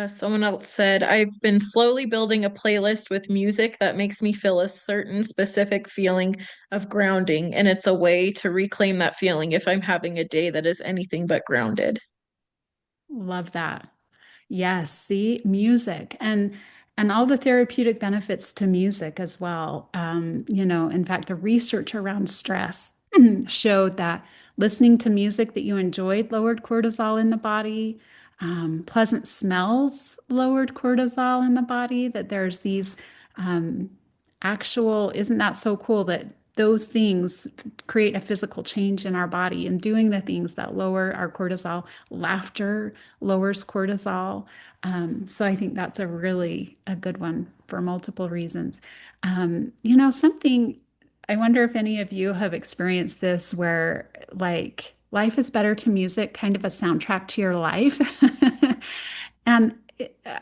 Someone else said, I've been slowly building a playlist with music that makes me feel a certain specific feeling of grounding, and it's a way to reclaim that feeling if I'm having a day that is anything but grounded. Love that. Yes, see, music and all the therapeutic benefits to music as well. You know, in fact, the research around stress showed that listening to music that you enjoyed lowered cortisol in the body. Pleasant smells lowered cortisol in the body. That there's these um, actual, isn't that so cool that those things create a physical change in our body and doing the things that lower our cortisol? Laughter lowers cortisol. So I think that's a really a good one for multiple reasons. You know, something I wonder if any of you have experienced this where like life is better to music, kind of a soundtrack to your life. And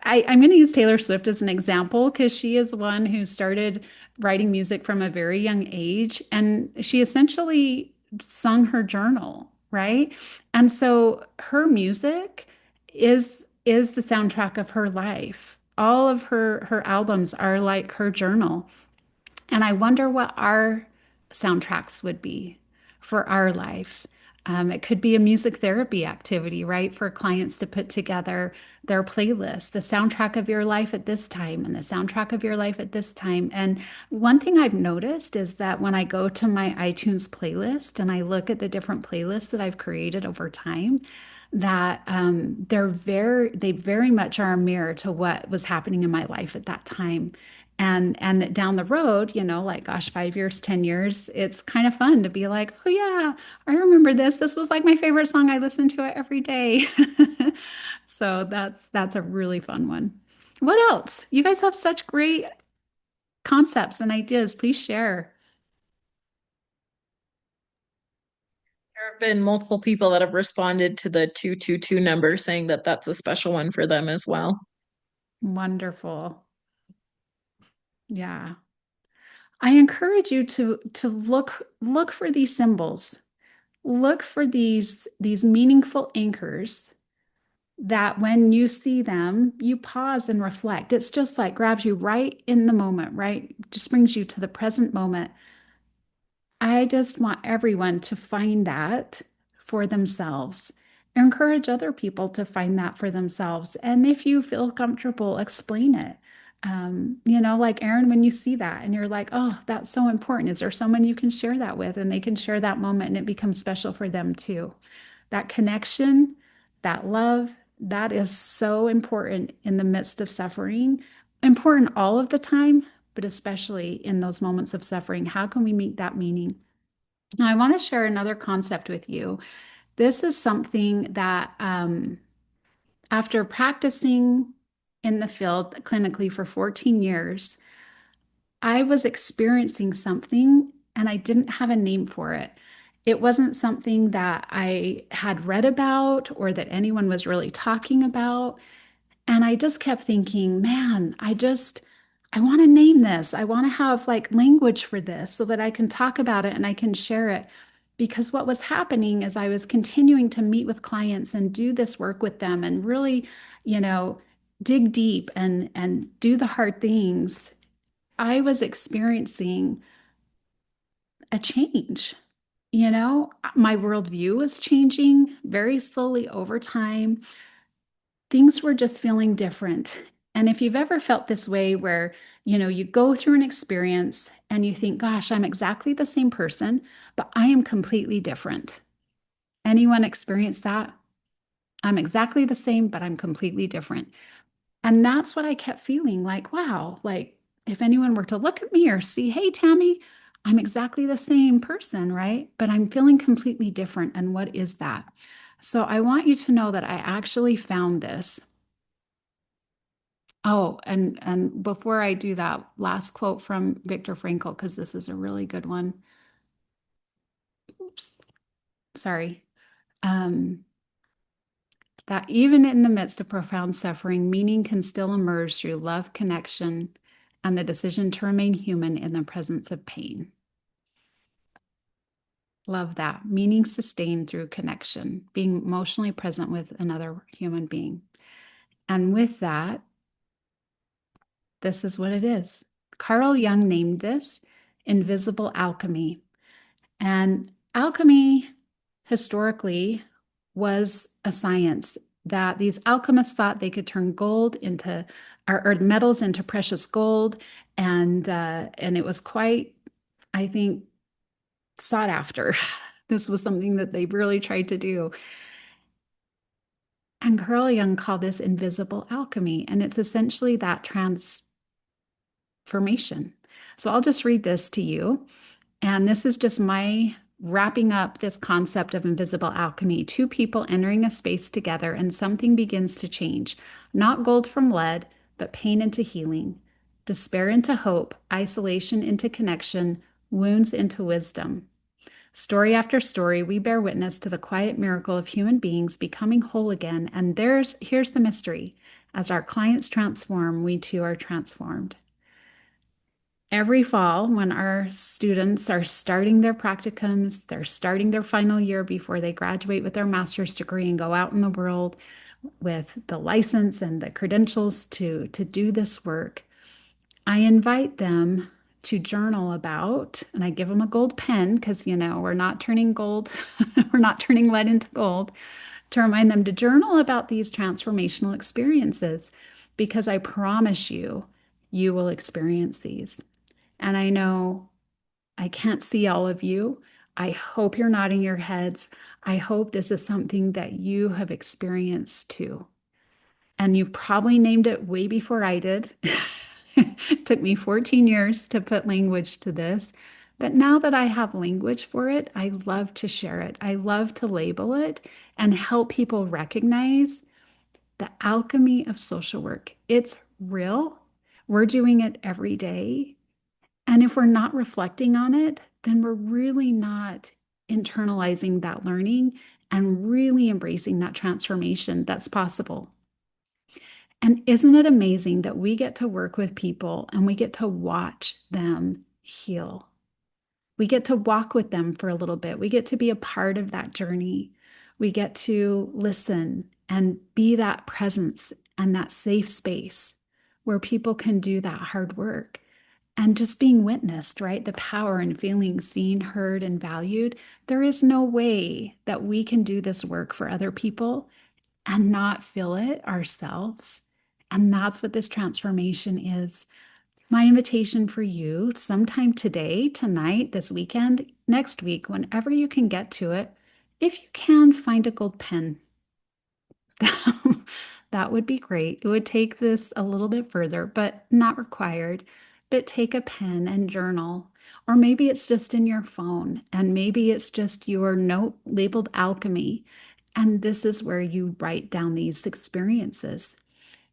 I'm going to use Taylor Swift as an example because she is one who started writing music from a very young age, and she essentially sung her journal, right? And so her music is the soundtrack of her life. All of her albums are like her journal. And I wonder what our soundtracks would be for our life. It could be a music therapy activity, right? For clients to put together their playlist, the soundtrack of your life at this time and the soundtrack of your life at this time. And one thing I've noticed is that when I go to my iTunes playlist and I look at the different playlists that I've created over time, that they very much are a mirror to what was happening in my life at that time. And that down the road, like gosh, 5 years, 10 years, it's kind of fun to be like, oh yeah, I remember this. This was like my favorite song. I listen to it every day. So that's a really fun one. What else? You guys have such great concepts and ideas. Please share. There have been multiple people that have responded to the 222 number saying that that's a special one for them as well. Wonderful. Yeah. I encourage you to look for these symbols. Look for these meaningful anchors that when you see them, you pause and reflect. It's just like grabs you right in the moment, right? Just brings you to the present moment. I just want everyone to find that for themselves. Encourage other people to find that for themselves. And if you feel comfortable, explain it. Like Erin, when you see that and you're like, oh, that's so important. Is there someone you can share that with? And they can share that moment and it becomes special for them too. That connection, that love, that is so important in the midst of suffering, important all of the time, but especially in those moments of suffering. How can we meet that meaning? Now, I want to share another concept with you. This is something that, after practicing in the field clinically for 14 years, I was experiencing something and I didn't have a name for it. It wasn't something that I had read about or that anyone was really talking about. And I just kept thinking, man, I want to name this. I want to have like language for this so that I can talk about it and I can share it. Because what was happening is I was continuing to meet with clients and do this work with them and really, you know, dig deep and do the hard things. I was experiencing a change. My worldview was changing very slowly over time. Things were just feeling different. And if you've ever felt this way where, you go through an experience and you think, gosh, I'm exactly the same person, but I am completely different. Anyone experience that? I'm exactly the same, but I'm completely different. And that's what I kept feeling like, wow, like if anyone were to look at me or see, hey, Tammy, I'm exactly the same person, right? But I'm feeling completely different. And what is that? So I want you to know that I actually found this. Oh, and before I do that, last quote from Viktor Frankl, because this is a really good one. Oops, sorry. Um, that even in the midst of profound suffering, meaning can still emerge through love, connection, and the decision to remain human in the presence of pain. Love that. Meaning sustained through connection, being emotionally present with another human being. And with that, this is what it is. Carl Jung named this invisible alchemy. And alchemy historically was a science that these alchemists thought they could turn gold into or metals into precious gold, and it was quite, I think, sought after. This was something that they really tried to do. And Carl Jung called this invisible alchemy, and it's essentially that transformation. So I'll just read this to you. And this is just my wrapping up this concept of invisible alchemy. Two people entering a space together, and something begins to change. Not gold from lead, but pain into healing, despair into hope, isolation into connection, wounds into wisdom. Story after story, we bear witness to the quiet miracle of human beings becoming whole again. And here's the mystery. As our clients transform, we too are transformed. Every fall, when our students are starting their practicums, they're starting their final year before they graduate with their master's degree and go out in the world with the license and the credentials to do this work, I invite them to journal about, and I give them a gold pen because, we're not turning gold, we're not turning lead into gold, to remind them to journal about these transformational experiences because I promise you, you will experience these. And I know I can't see all of you. I hope you're nodding your heads. I hope this is something that you have experienced too. And you've probably named it way before I did. It took me 14 years to put language to this. But now that I have language for it, I love to share it. I love to label it and help people recognize the alchemy of social work. It's real. We're doing it every day. And if we're not reflecting on it, then we're really not internalizing that learning and really embracing that transformation that's possible. And isn't it amazing that we get to work with people and we get to watch them heal? We get to walk with them for a little bit. We get to be a part of that journey. We get to listen and be that presence and that safe space where people can do that hard work. And just being witnessed, right? The power and feeling seen, heard, and valued. There is no way that we can do this work for other people and not feel it ourselves. And that's what this transformation is. My invitation for you, sometime today, tonight, this weekend, next week, whenever you can get to it, if you can find a gold pen, that would be great. It would take this a little bit further, but not required. But take a pen and journal. Or maybe it's just in your phone, and maybe it's just your note labeled alchemy. And this is where you write down these experiences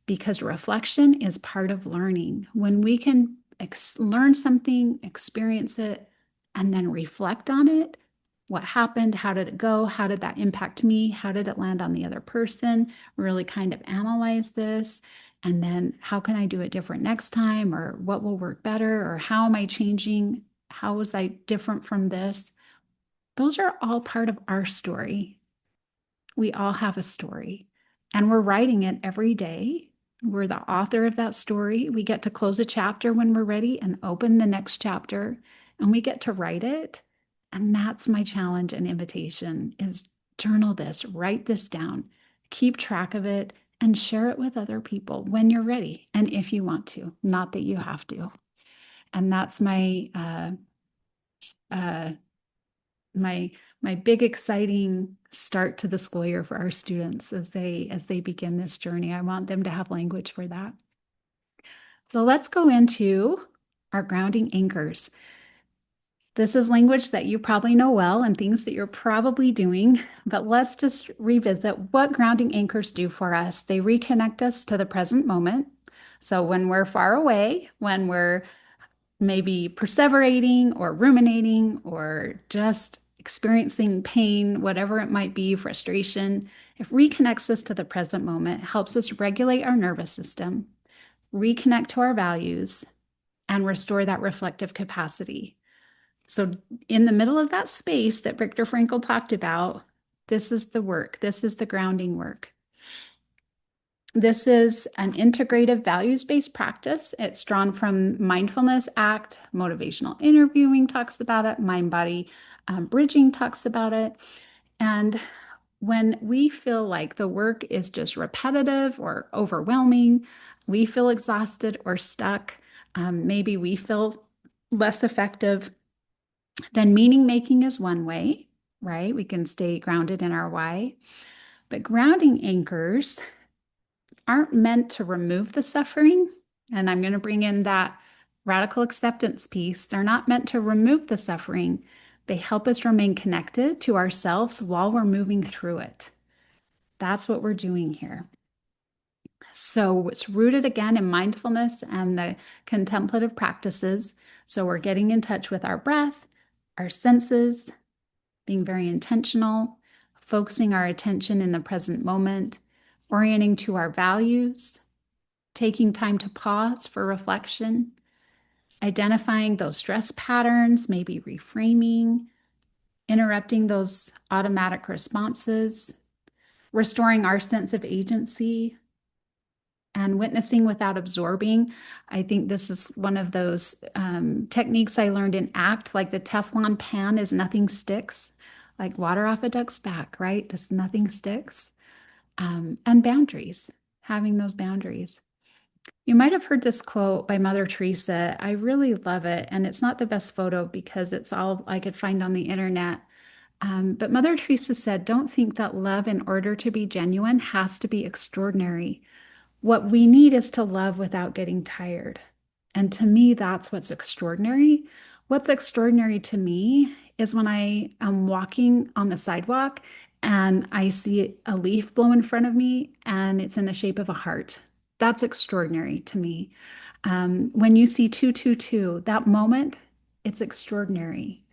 because reflection is part of learning. When we can learn something, experience it, and then reflect on it, what happened? How did it go? How did that impact me? How did it land on the other person? Really kind of analyze this. And then how can I do it different next time? Or what will work better? Or how am I changing? How was I different from this? Those are all part of our story. We all have a story, and we're writing it every day. We're the author of that story. We get to close a chapter when we're ready and open the next chapter, and we get to write it. And that's my challenge and invitation is journal this, write this down, keep track of it, and share it with other people when you're ready and if you want to, not that you have to. And that's uh, my my big exciting start to the school year for our students as they begin this journey. I want them to have language for that. So let's go into our grounding anchors. This is language that you probably know well and things that you're probably doing, but let's just revisit what grounding anchors do for us. They reconnect us to the present moment. So when we're far away, when we're maybe perseverating or ruminating or just experiencing pain, whatever it might be, frustration, it reconnects us to the present moment, helps us regulate our nervous system, reconnect to our values, and restore that reflective capacity. So, in the middle of that space that Viktor Frankl talked about, this is the work, this is the grounding work. This is an integrative values-based practice. It's drawn from Mindfulness Act, motivational interviewing talks about it, mind-body bridging talks about it. And when we feel like the work is just repetitive or overwhelming, we feel exhausted or stuck, maybe we feel less effective, then meaning making is one way, right? We can stay grounded in our why. But grounding anchors aren't meant to remove the suffering. And I'm going to bring in that radical acceptance piece. They're not meant to remove the suffering. They help us remain connected to ourselves while we're moving through it. That's what we're doing here. So it's rooted again in mindfulness and the contemplative practices. So we're getting in touch with our breath, our senses, being very intentional, focusing our attention in the present moment, orienting to our values, taking time to pause for reflection, identifying those stress patterns, maybe reframing, interrupting those automatic responses, restoring our sense of agency, and witnessing without absorbing. I think this is one of those techniques I learned in ACT, like the Teflon pan is nothing sticks, like water off a duck's back, right? Just nothing sticks. And boundaries, having those boundaries. You might have heard this quote by Mother Teresa. I really love it. And it's not the best photo because it's all I could find on the internet. But Mother Teresa said, "Don't think that love, in order to be genuine, has to be extraordinary. What we need is to love without getting tired." And to me, that's what's extraordinary. What's extraordinary to me is when I am walking on the sidewalk and I see a leaf blow in front of me and it's in the shape of a heart. That's extraordinary to me. When you see 222, that moment, it's extraordinary.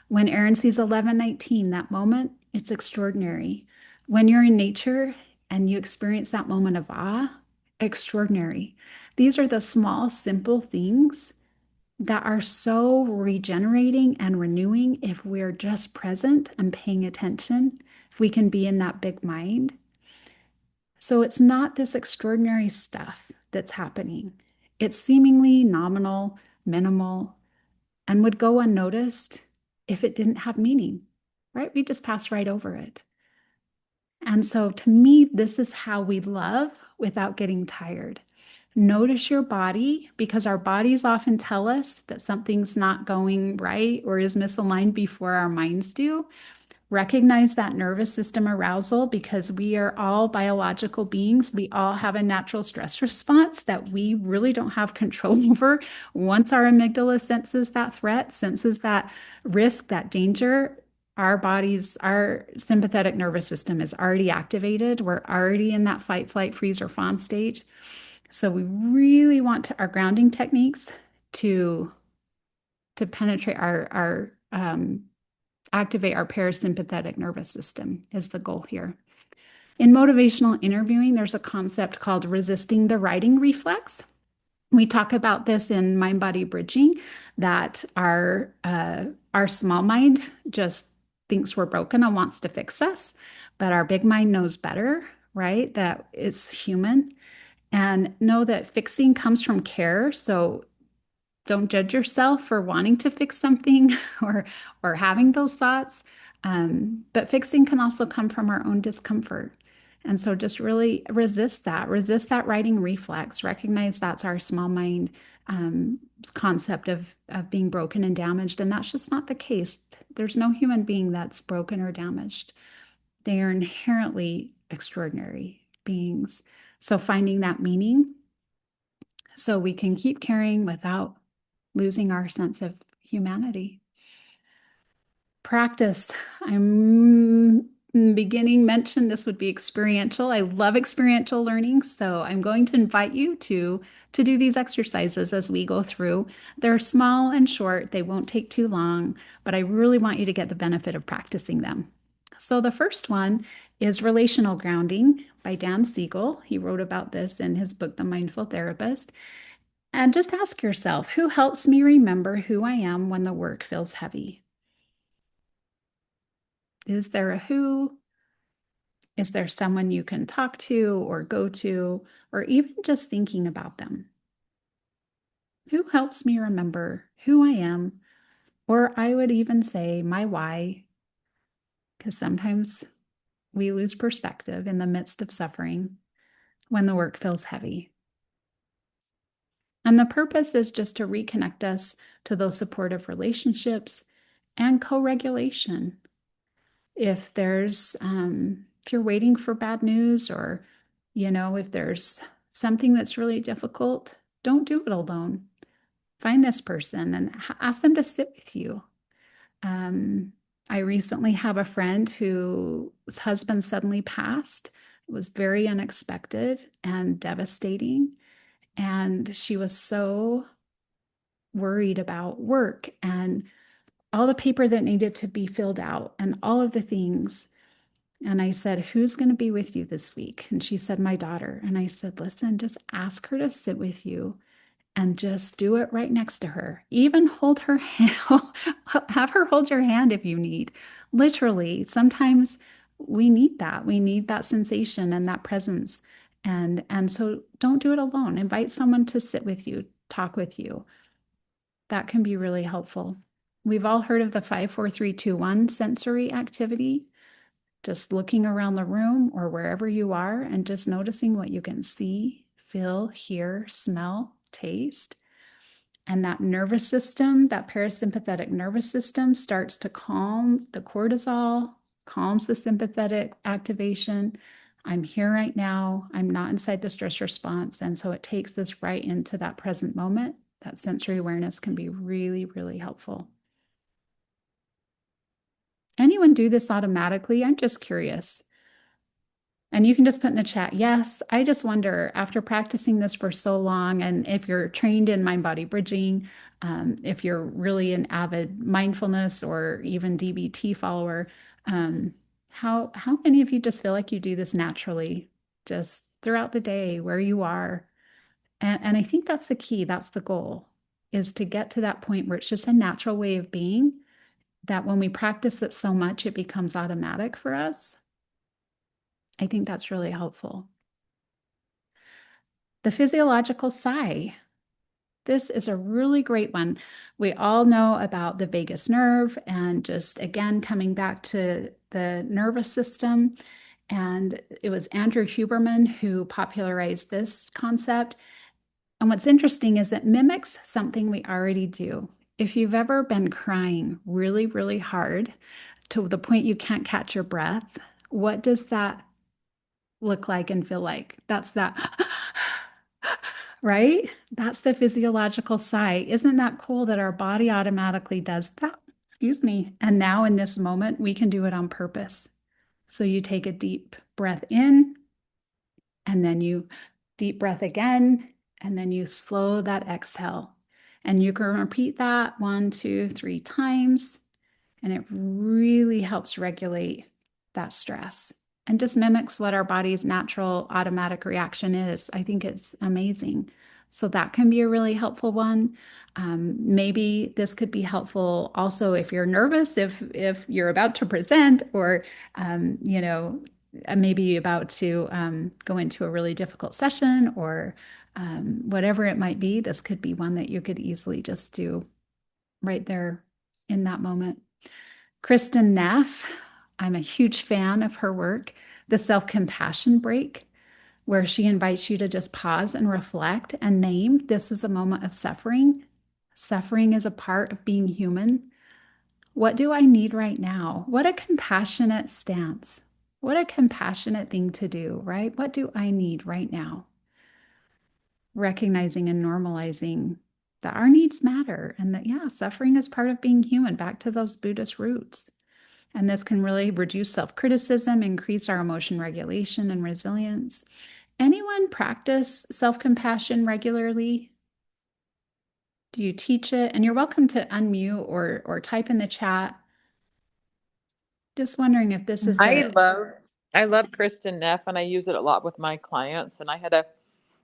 When Aaron sees 1119, that moment, it's extraordinary. When you're in nature and you experience that moment of awe, extraordinary. These are the small, simple things that are so regenerating and renewing if we're just present and paying attention, if we can be in that big mind. So it's not this extraordinary stuff that's happening. It's seemingly nominal, minimal, and would go unnoticed if it didn't have meaning, right? We just pass right over it. And so to me, this is how we love without getting tired. Notice your body because our bodies often tell us that something's not going right or is misaligned before our minds do. Recognize that nervous system arousal because we are all biological beings. We all have a natural stress response that we really don't have control over. Once our amygdala senses that threat, senses that risk, that danger, our bodies, our sympathetic nervous system is already activated. We're already in that fight, flight, freeze, or fawn stage. So we really want our grounding techniques to penetrate activate our parasympathetic nervous system is the goal here. In motivational interviewing, there's a concept called resisting the writing reflex. We talk about this in mind body bridging, that our small mind just thinks we're broken and wants to fix us, but our big mind knows better, right? That it's human, and know that fixing comes from care. So don't judge yourself for wanting to fix something or having those thoughts. But fixing can also come from our own discomfort. And so just really resist that writing reflex. Recognize that's our small mind concept of being broken and damaged. And that's just not the case. There's no human being that's broken or damaged. They are inherently extraordinary beings. So finding that meaning so we can keep caring without losing our sense of humanity. Practice. I'm beginning mentioned this would be experiential. I love experiential learning, so I'm going to invite you to do these exercises as we go through. They're small and short. They won't take too long, but I really want you to get the benefit of practicing them. So the first one is relational grounding by Dan Siegel. He wrote about this in his book, The Mindful Therapist. And just ask yourself, who helps me remember who I am when the work feels heavy? Is there a who? Is there someone you can talk to or go to, or even just thinking about them? Who helps me remember who I am? Or I would even say my why, because sometimes we lose perspective in the midst of suffering when the work feels heavy. And the purpose is just to reconnect us to those supportive relationships and co-regulation. If if you're waiting for bad news or, if there's something that's really difficult, don't do it alone. Find this person and ask them to sit with you. I recently have a friend whose husband suddenly passed. It was very unexpected and devastating. And she was so worried about work and all the paper that needed to be filled out and all of the things. And I said, "Who's going to be with you this week?" And she said, "My daughter." And I said, "Listen, just ask her to sit with you and just do it right next to her. Even hold her hand, have her hold your hand if you need. Literally, sometimes we need that. We need that sensation and that presence. And so don't do it alone. Invite someone to sit with you, talk with you. That can be really helpful. We've all heard of the 5, 4, 3, 2, 1 sensory activity, just looking around the room or wherever you are and just noticing what you can see, feel, hear, smell, taste. And that nervous system, that parasympathetic nervous system starts to calm the cortisol, calms the sympathetic activation. I'm here right now. I'm not inside the stress response. And so it takes us right into that present moment. That sensory awareness can be really, really helpful. Anyone do this automatically? I'm just curious. And you can just put in the chat, yes, I just wonder after practicing this for so long, and if you're trained in mind body bridging, if you're really an avid mindfulness or even DBT follower, how many of you just feel like you do this naturally, just throughout the day where you are? And I think that's the key, that's the goal, is to get to that point where it's just a natural way of being, that when we practice it so much, it becomes automatic for us. I think that's really helpful. The physiological sigh. This is a really great one. We all know about the vagus nerve and just again coming back to the nervous system. And it was Andrew Huberman who popularized this concept. And what's interesting is it mimics something we already do. If you've ever been crying really, really hard to the point you can't catch your breath, what does that look like and feel like? That's that, right? That's the physiological sigh. Isn't that cool that our body automatically does that? Excuse me. And now in this moment, we can do it on purpose. So you take a deep breath in, and then you deep breath again, and then you slow that exhale. And you can repeat that 1, 2, 3 times. And it really helps regulate that stress and just mimics what our body's natural automatic reaction is. I think it's amazing. So that can be a really helpful one. Maybe this could be helpful also if you're nervous, if you're about to present, or maybe about to go into a really difficult session, or whatever it might be. This could be one that you could easily just do right there in that moment. Kristin Neff, I'm a huge fan of her work, The Self-Compassion Break, where she invites you to just pause and reflect and name this is a moment of suffering. Suffering is a part of being human. What do I need right now? What a compassionate stance. What a compassionate thing to do, right? What do I need right now? Recognizing and normalizing that our needs matter and that, yeah, suffering is part of being human, back to those Buddhist roots. And this can really reduce self-criticism, increase our emotion regulation and resilience. Anyone practice self-compassion regularly? Do you teach it? And you're welcome to unmute or type in the chat. Just wondering if this is I love Kristin Neff, and I use it a lot with my clients. And I had a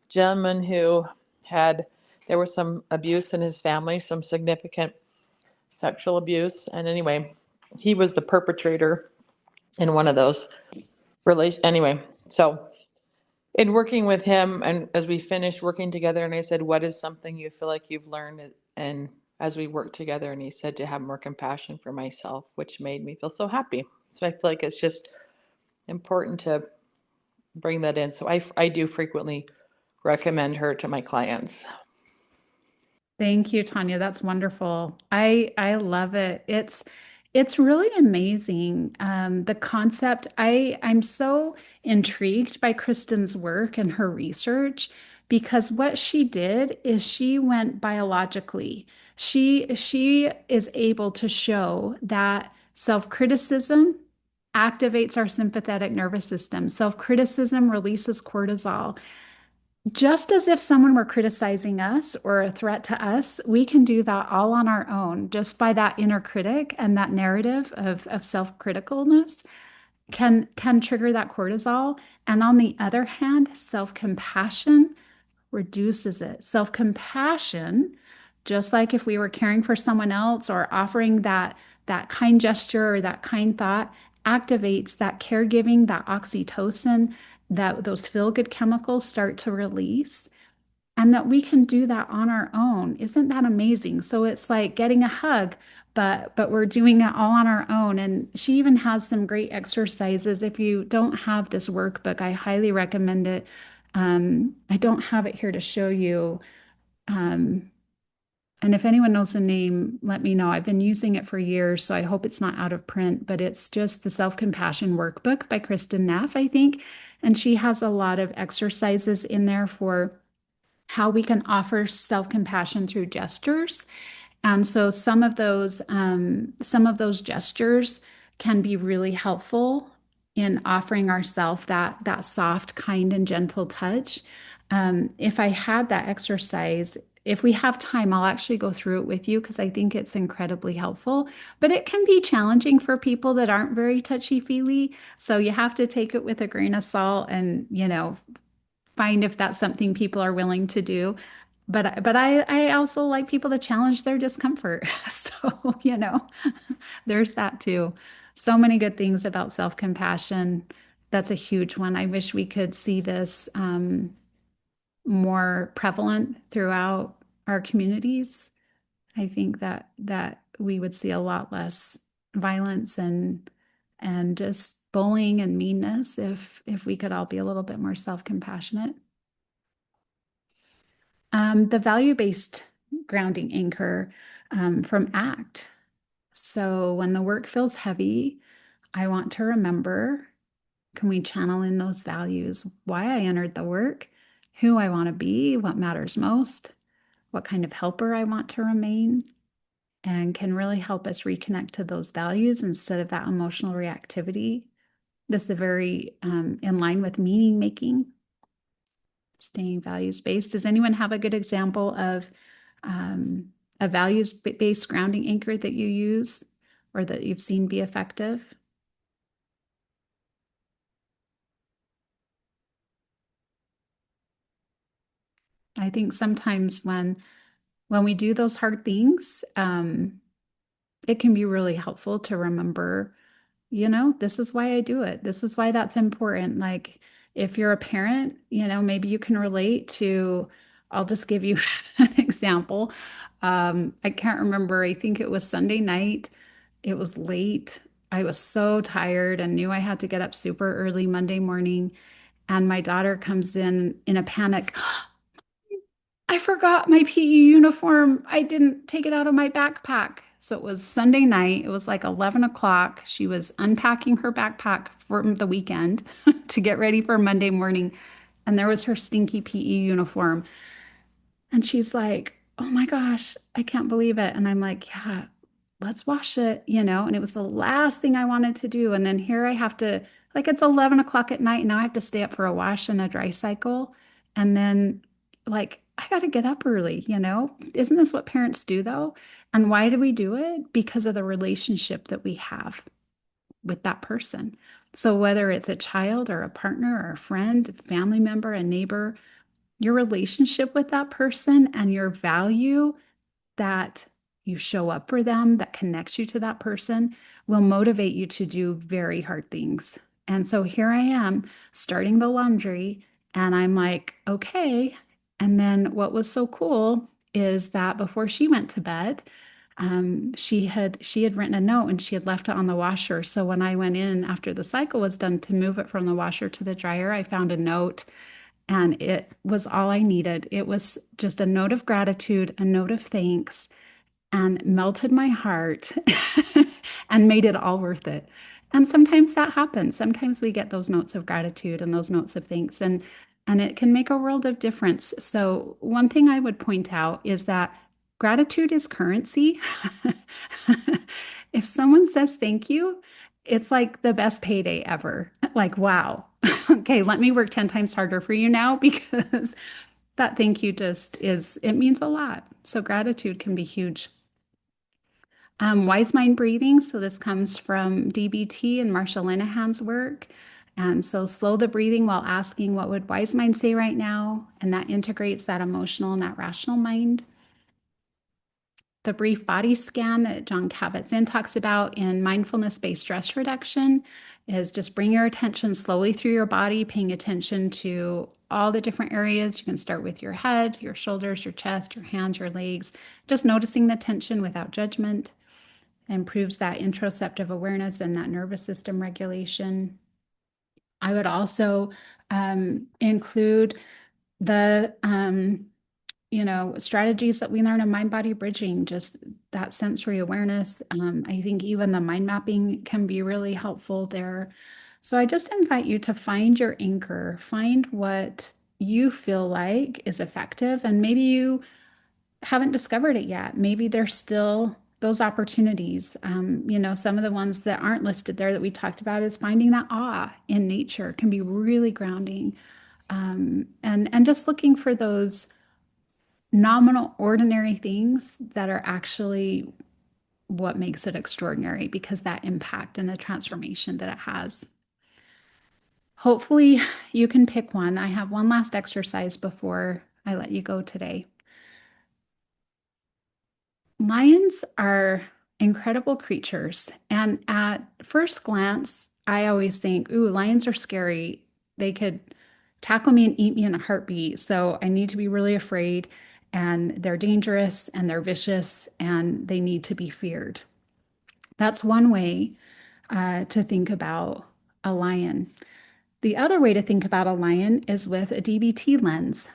gentleman who there was some abuse in his family, some significant sexual abuse. And anyway, he was the perpetrator in one of those relations. Anyway, so in working with him, and as we finished working together, and I said, what is something you feel like you've learned? And as we worked together, and he said to have more compassion for myself, which made me feel so happy. So I feel like it's just important to bring that in. So I do frequently recommend her to my clients. Thank you, Tanya. That's wonderful. I love it. It's really amazing. The concept. I'm so intrigued by Kristin's work and her research, because what she did is she went biologically. She is able to show that self-criticism activates our sympathetic nervous system. Self-criticism releases cortisol. Just as if someone were criticizing us or a threat to us, we can do that all on our own, just by that inner critic and that narrative of self-criticalness. can trigger that cortisol. And on the other hand, self-compassion reduces it. Self-compassion, just like if we were caring for someone else or offering that kind gesture or that kind thought, activates that caregiving, that oxytocin, that those feel-good chemicals start to release, and that we can do that on our own. Isn't that amazing? So it's like getting a hug, but we're doing it all on our own. And she even has some great exercises. If you don't have this workbook, I highly recommend it. I don't have it here to show you. Um, and if anyone knows the name, let me know. I've been using it for years, so I hope it's not out of print, but it's just the Self Compassion Workbook by Kristen Neff, I think. And she has a lot of exercises in there for how we can offer self-compassion through gestures. And so some of those gestures can be really helpful in offering ourselves that soft, kind, and gentle touch. If I had that exercise, if we have time, I'll actually go through it with you because I think it's incredibly helpful. But it can be challenging for people that aren't very touchy-feely. So you have to take it with a grain of salt and, find if that's something people are willing to do. But I also like people to challenge their discomfort. So, there's that too. So many good things about self-compassion. That's a huge one. I wish we could see this more prevalent throughout our communities. I think that we would see a lot less violence and just bullying and meanness if we could all be a little bit more self-compassionate. The value-based grounding anchor from ACT. So when the work feels heavy, I want to remember, can we channel in those values? Why I entered the work, who I want to be, what matters most, what kind of helper I want to remain, and can really help us reconnect to those values instead of that emotional reactivity. This is very in line with meaning making, staying values based. Does anyone have a good example of a values based grounding anchor that you use or that you've seen be effective? I think sometimes when we do those hard things, it can be really helpful to remember, this is why I do it. This is why that's important. Like if you're a parent, maybe you can relate to, I'll just give you an example. I can't remember. I think it was Sunday night. It was late. I was so tired and knew I had to get up super early Monday morning. And my daughter comes in a panic. I forgot my PE uniform. I didn't take it out of my backpack. So it was Sunday night. It was like 11 o'clock. She was unpacking her backpack for the weekend to get ready for Monday morning. And there was her stinky PE uniform. And she's like, oh my gosh, I can't believe it. And I'm like, yeah, let's wash it, And it was the last thing I wanted to do. And then here I have to, like, it's 11 o'clock at night. Now I have to stay up for a wash and a dry cycle. And then, like, I got to get up early. Isn't this what parents do, though? And why do we do it? Because of the relationship that we have with that person. So whether it's a child or a partner or a friend, a family member, a neighbor, your relationship with that person and your value that you show up for them, that connects you to that person, will motivate you to do very hard things. And so here I am starting the laundry, and I'm like, okay. And then what was so cool is that before she went to bed, she had written a note and she had left it on the washer. So when I went in after the cycle was done to move it from the washer to the dryer, I found a note and it was all I needed. It was just a note of gratitude, a note of thanks, and melted my heart and made it all worth it. And sometimes that happens. Sometimes we get those notes of gratitude and those notes of thanks, and it can make a world of difference. So one thing I would point out is that gratitude is currency. If someone says thank you, it's like the best payday ever. Like, wow. Okay, let me work 10 times harder for you now because that thank you just is, it means a lot. So gratitude can be huge. Wise mind breathing. So this comes from DBT and Marsha Linehan's work. And so slow the breathing while asking, what would wise mind say right now? And that integrates that emotional and that rational mind. The brief body scan that Jon Kabat-Zinn talks about in mindfulness-based stress reduction is just bring your attention slowly through your body, paying attention to all the different areas. You can start with your head, your shoulders, your chest, your hands, your legs, just noticing the tension without judgment. Improves that interoceptive awareness and that nervous system regulation. I would also include the strategies that we learn in mind body bridging, just that sensory awareness. I think even the mind mapping can be really helpful there. So I just invite you to find your anchor, find what you feel like is effective, and maybe you haven't discovered it yet. Maybe there's still those opportunities. Some of the ones that aren't listed there that we talked about is finding that awe in nature can be really grounding. And just looking for those nominal, ordinary things that are actually what makes it extraordinary because that impact and the transformation that it has. Hopefully, you can pick one. I have one last exercise before I let you go today. Lions are incredible creatures. And at first glance, I always think, ooh, lions are scary. They could tackle me and eat me in a heartbeat. So I need to be really afraid. And they're dangerous and they're vicious and they need to be feared. That's one way to think about a lion. The other way to think about a lion is with a DBT lens.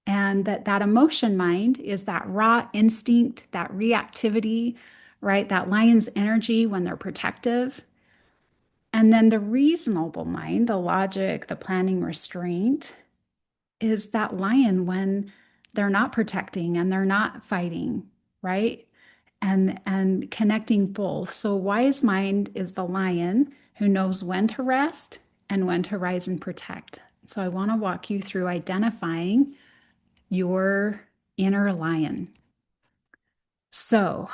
And that emotion mind is that raw instinct, that reactivity, right? That lion's energy when they're protective. And then the reasonable mind, the logic, the planning restraint, is that lion when they're not protecting and they're not fighting, right? And connecting both. So wise mind is the lion who knows when to rest and when to rise and protect. So I want to walk you through identifying your inner lion. So,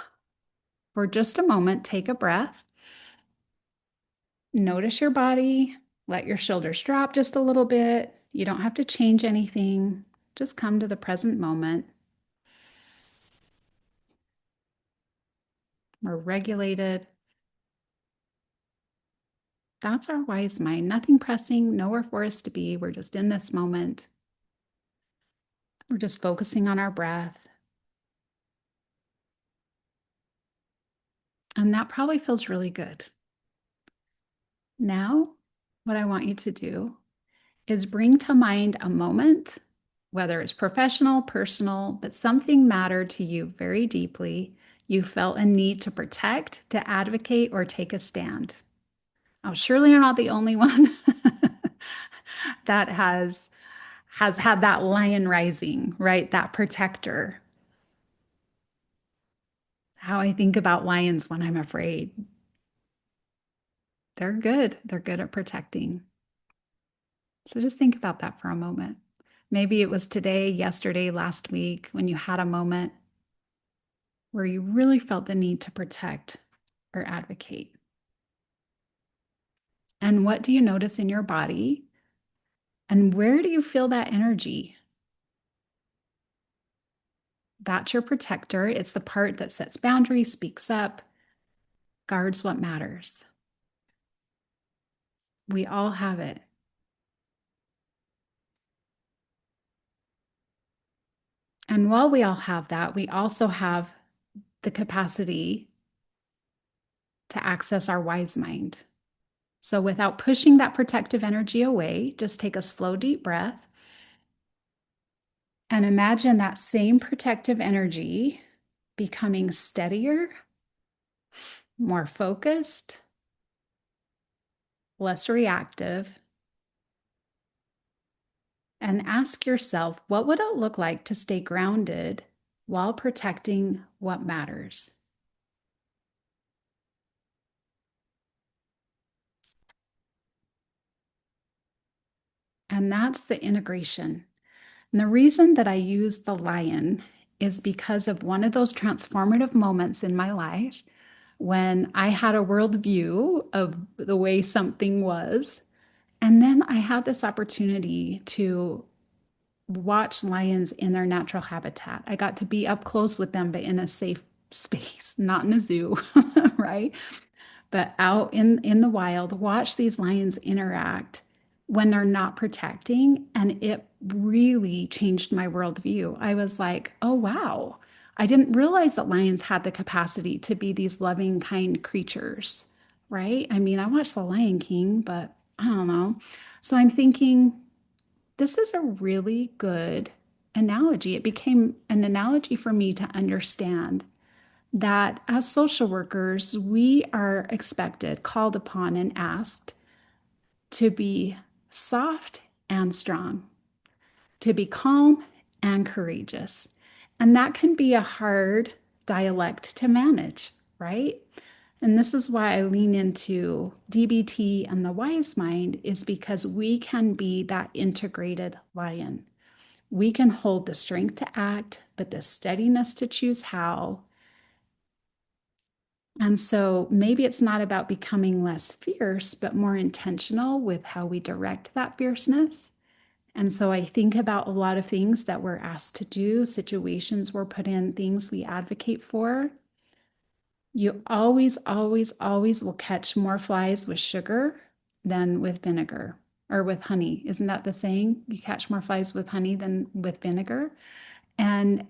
for just a moment, take a breath. Notice your body. Let your shoulders drop just a little bit. You don't have to change anything. Just come to the present moment. We're regulated. That's our wise mind. Nothing pressing, nowhere for us to be. We're just in this moment. We're just focusing on our breath. And that probably feels really good. Now, what I want you to do is bring to mind a moment, whether it's professional, personal, but something mattered to you very deeply. You felt a need to protect, to advocate, or take a stand. Now, surely you're not the only one that has had that lion rising, right? That protector. How I think about lions when I'm afraid. They're good. They're good at protecting. So just think about that for a moment. Maybe it was today, yesterday, last week, when you had a moment where you really felt the need to protect or advocate. And what do you notice in your body? And where do you feel that energy? That's your protector. It's the part that sets boundaries, speaks up, guards what matters. We all have it. And while we all have that, we also have the capacity to access our wise mind. So without pushing that protective energy away, just take a slow, deep breath and imagine that same protective energy becoming steadier, more focused, less reactive. And ask yourself, what would it look like to stay grounded while protecting what matters? And that's the integration. And the reason that I use the lion is because of one of those transformative moments in my life when I had a worldview of the way something was. And then I had this opportunity to watch lions in their natural habitat. I got to be up close with them, but in a safe space, not in a zoo, right? But out in the wild, watch these lions interact when they're not protecting. And it really changed my worldview. I was like, oh, wow. I didn't realize that lions had the capacity to be these loving, kind creatures, right? I mean, I watched The Lion King, but I don't know. So I'm thinking, this is a really good analogy. It became an analogy for me to understand that as social workers, we are expected, called upon, and asked to be soft and strong, to be calm and courageous. And that can be a hard dialect to manage, right? And this is why I lean into DBT and the wise mind, is because we can be that integrated lion. We can hold the strength to act, but the steadiness to choose how. And so maybe it's not about becoming less fierce, but more intentional with how we direct that fierceness. And so I think about a lot of things that we're asked to do, situations we're put in, things we advocate for. You always, always, always will catch more flies with sugar than with vinegar or with honey. Isn't that the saying? You catch more flies with honey than with vinegar. And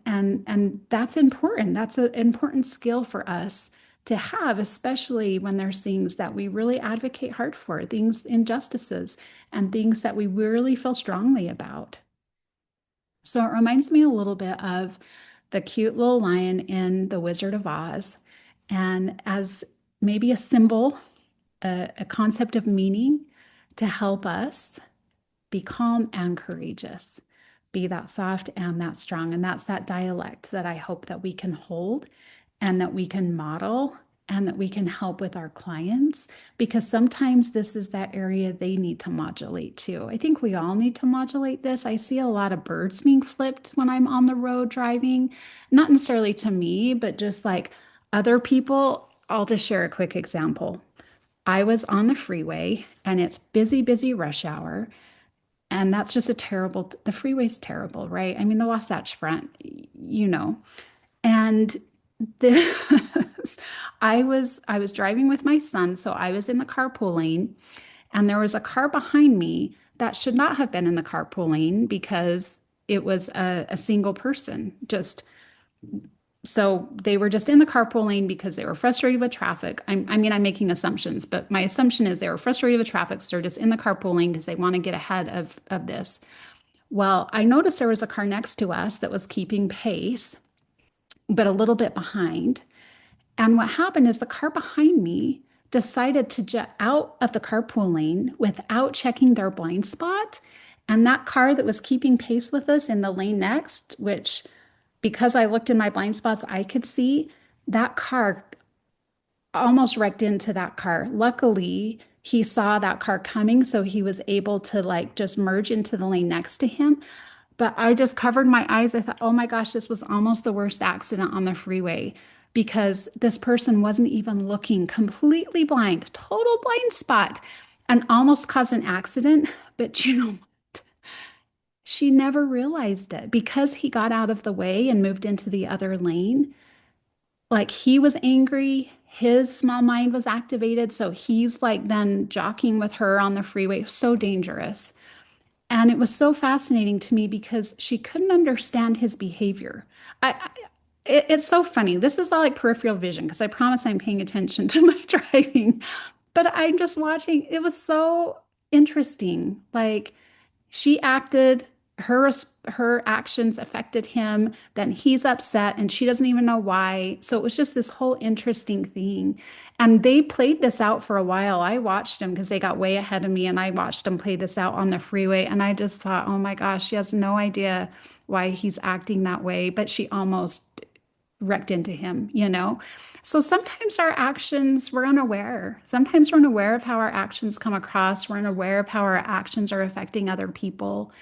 that's important. That's an important skill for us to have, especially when there's things that we really advocate hard for, things, injustices, and things that we really feel strongly about. So it reminds me a little bit of the cute little lion in The Wizard of Oz, and as maybe a symbol, a concept of meaning to help us be calm and courageous, be that soft and that strong. And that's that dialect that I hope that we can hold and that we can model and that we can help with our clients, because sometimes this is that area they need to modulate too. I think we all need to modulate this. I see a lot of birds being flipped when I'm on the road driving, not necessarily to me, but just like other people. I'll just share a quick example. I was on the freeway and it's busy, busy rush hour. And that's just the freeway's terrible, right? I mean, the Wasatch Front, you know. And this, I was driving with my son, so I was in the carpool lane, and there was a car behind me that should not have been in the carpool lane because it was a single person. Just so they were just in the carpool lane because they were frustrated with traffic. I mean, I'm making assumptions, but my assumption is they were frustrated with traffic, so they're just in the carpool lane because they want to get ahead of this. Well, I noticed there was a car next to us that was keeping pace, but a little bit behind. And what happened is the car behind me decided to jet out of the carpool lane without checking their blind spot. And that car that was keeping pace with us in the lane next, which because I looked in my blind spots, I could see that car almost wrecked into that car. Luckily, he saw that car coming, so he was able to like just merge into the lane next to him. But I just covered my eyes. I thought, oh my gosh, this was almost the worst accident on the freeway because this person wasn't even looking, completely blind, total blind spot, and almost caused an accident. But you know what? She never realized it because he got out of the way and moved into the other lane. Like he was angry, his small mind was activated. So he's like then jockeying with her on the freeway. So dangerous. And it was so fascinating to me because she couldn't understand his behavior. It's so funny. This is all like peripheral vision because I promise I'm paying attention to my driving, but I'm just watching. It was so interesting. Like she acted, her actions affected him, then he's upset and she doesn't even know why. So it was just this whole interesting thing. And they played this out for a while. I watched them because they got way ahead of me and I watched them play this out on the freeway. And I just thought, oh my gosh, she has no idea why he's acting that way, but she almost wrecked into him, you know? So sometimes our actions, we're unaware. Sometimes we're unaware of how our actions come across. We're unaware of how our actions are affecting other people.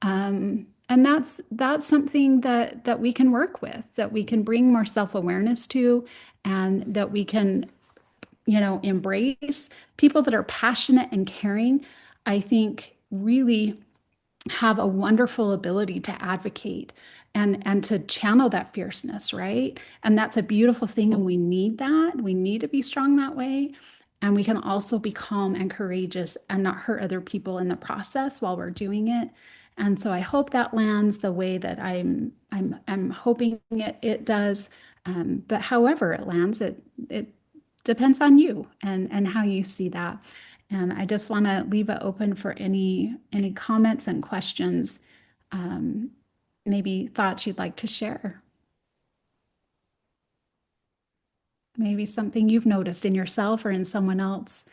And that's something that we can work with, that we can bring more self-awareness to, and that we can embrace people that are passionate and caring, I think really have a wonderful ability to advocate and to channel that fierceness, right? And that's a beautiful thing, and we need that. We need to be strong that way. And we can also be calm and courageous and not hurt other people in the process while we're doing it. And so I hope that lands the way that I'm hoping it does. But however it lands, it depends on you and how you see that. And I just want to leave it open for any comments and questions, um, maybe thoughts you'd like to share. Maybe something you've noticed in yourself or in someone else.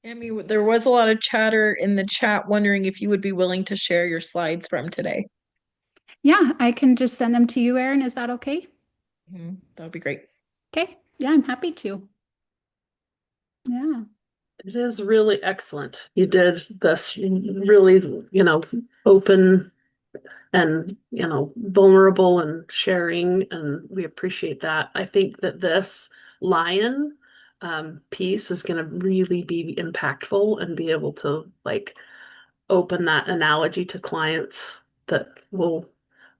Amy, there was a lot of chatter in the chat wondering if you would be willing to share your slides from today. Yeah, I can just send them to you, Erin. Is that okay? That would be great. Okay. Yeah, I'm happy to. Yeah. It is really excellent. You did this really, open and, vulnerable and sharing, and we appreciate that. I think that this lion piece is going to really be impactful and be able to open that analogy to clients that will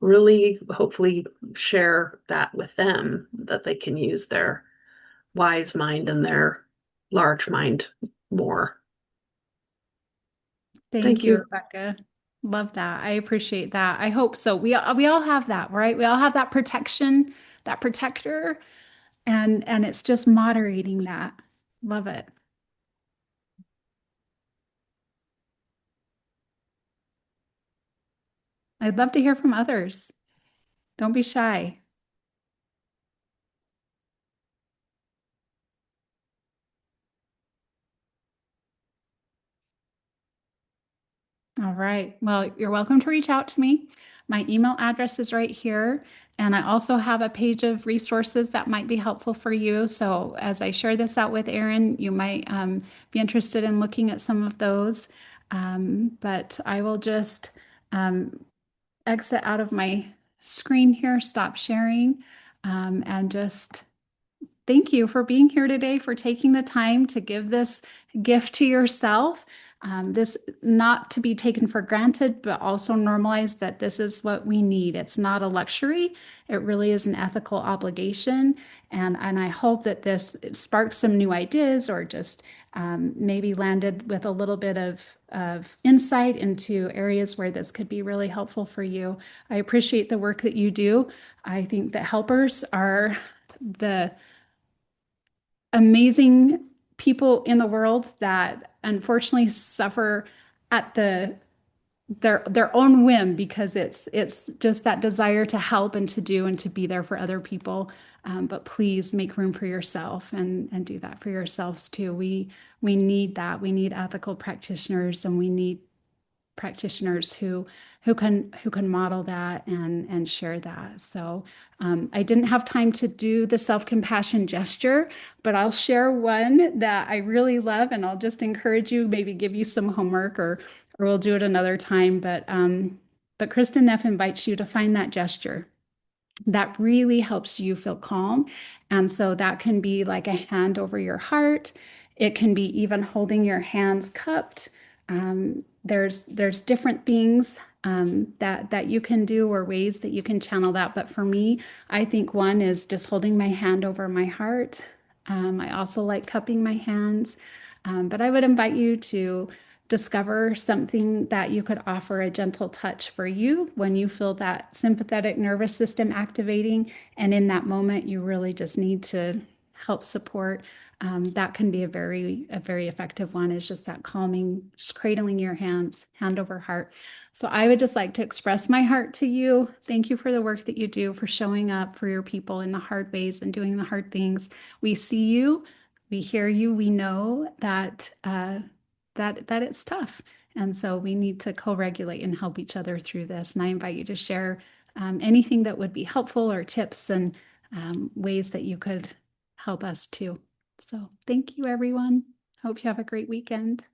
really hopefully share that with them, that they can use their wise mind and their large mind more. Thank you, Rebecca. Love that. I appreciate that. I hope so. We all have that, right? We all have that protection, that protector, and it's just moderating that. Love it. I'd love to hear from others. Don't be shy. All right. Well, you're welcome to reach out to me. My email address is right here. And I also have a page of resources that might be helpful for you. So as I share this out with Erin, you might be interested in looking at some of those. But I will just exit out of my screen here, stop sharing, and just thank you for being here today, for taking the time to give this gift to yourself. This not to be taken for granted, but also normalize that this is what we need. It's not a luxury. It really is an ethical obligation. And I hope that this sparked some new ideas or just maybe landed with a little bit of insight into areas where this could be really helpful for you. I appreciate the work that you do. I think that helpers are the amazing people in the world that unfortunately suffer at their own whim, because it's just that desire to help and to do and to be there for other people. But please make room for yourself and do that for yourselves too. We need that. We need ethical practitioners, and we need practitioners who can model that and share that. So I didn't have time to do the self-compassion gesture, but I'll share one that I really love, and I'll just encourage you, maybe give you some homework, or we'll do it another time. But Kristen Neff invites you to find that gesture that really helps you feel calm. And so that can be like a hand over your heart. It can be even holding your hands cupped. There's different things that you can do, or ways that you can channel that. But for me, I think one is just holding my hand over my heart. I also like cupping my hands. But I would invite you to discover something that you could offer a gentle touch for you when you feel that sympathetic nervous system activating. And in that moment, you really just need to help support. That can be a very effective one, is just that calming, just cradling your hands, hand over heart. So I would just like to express my heart to you. Thank you for the work that you do, for showing up for your people in the hard ways and doing the hard things. We see you, we hear you, we know that that it's tough. And so we need to co-regulate and help each other through this. And I invite you to share anything that would be helpful, or tips and ways that you could help us too. So thank you, everyone. Hope you have a great weekend.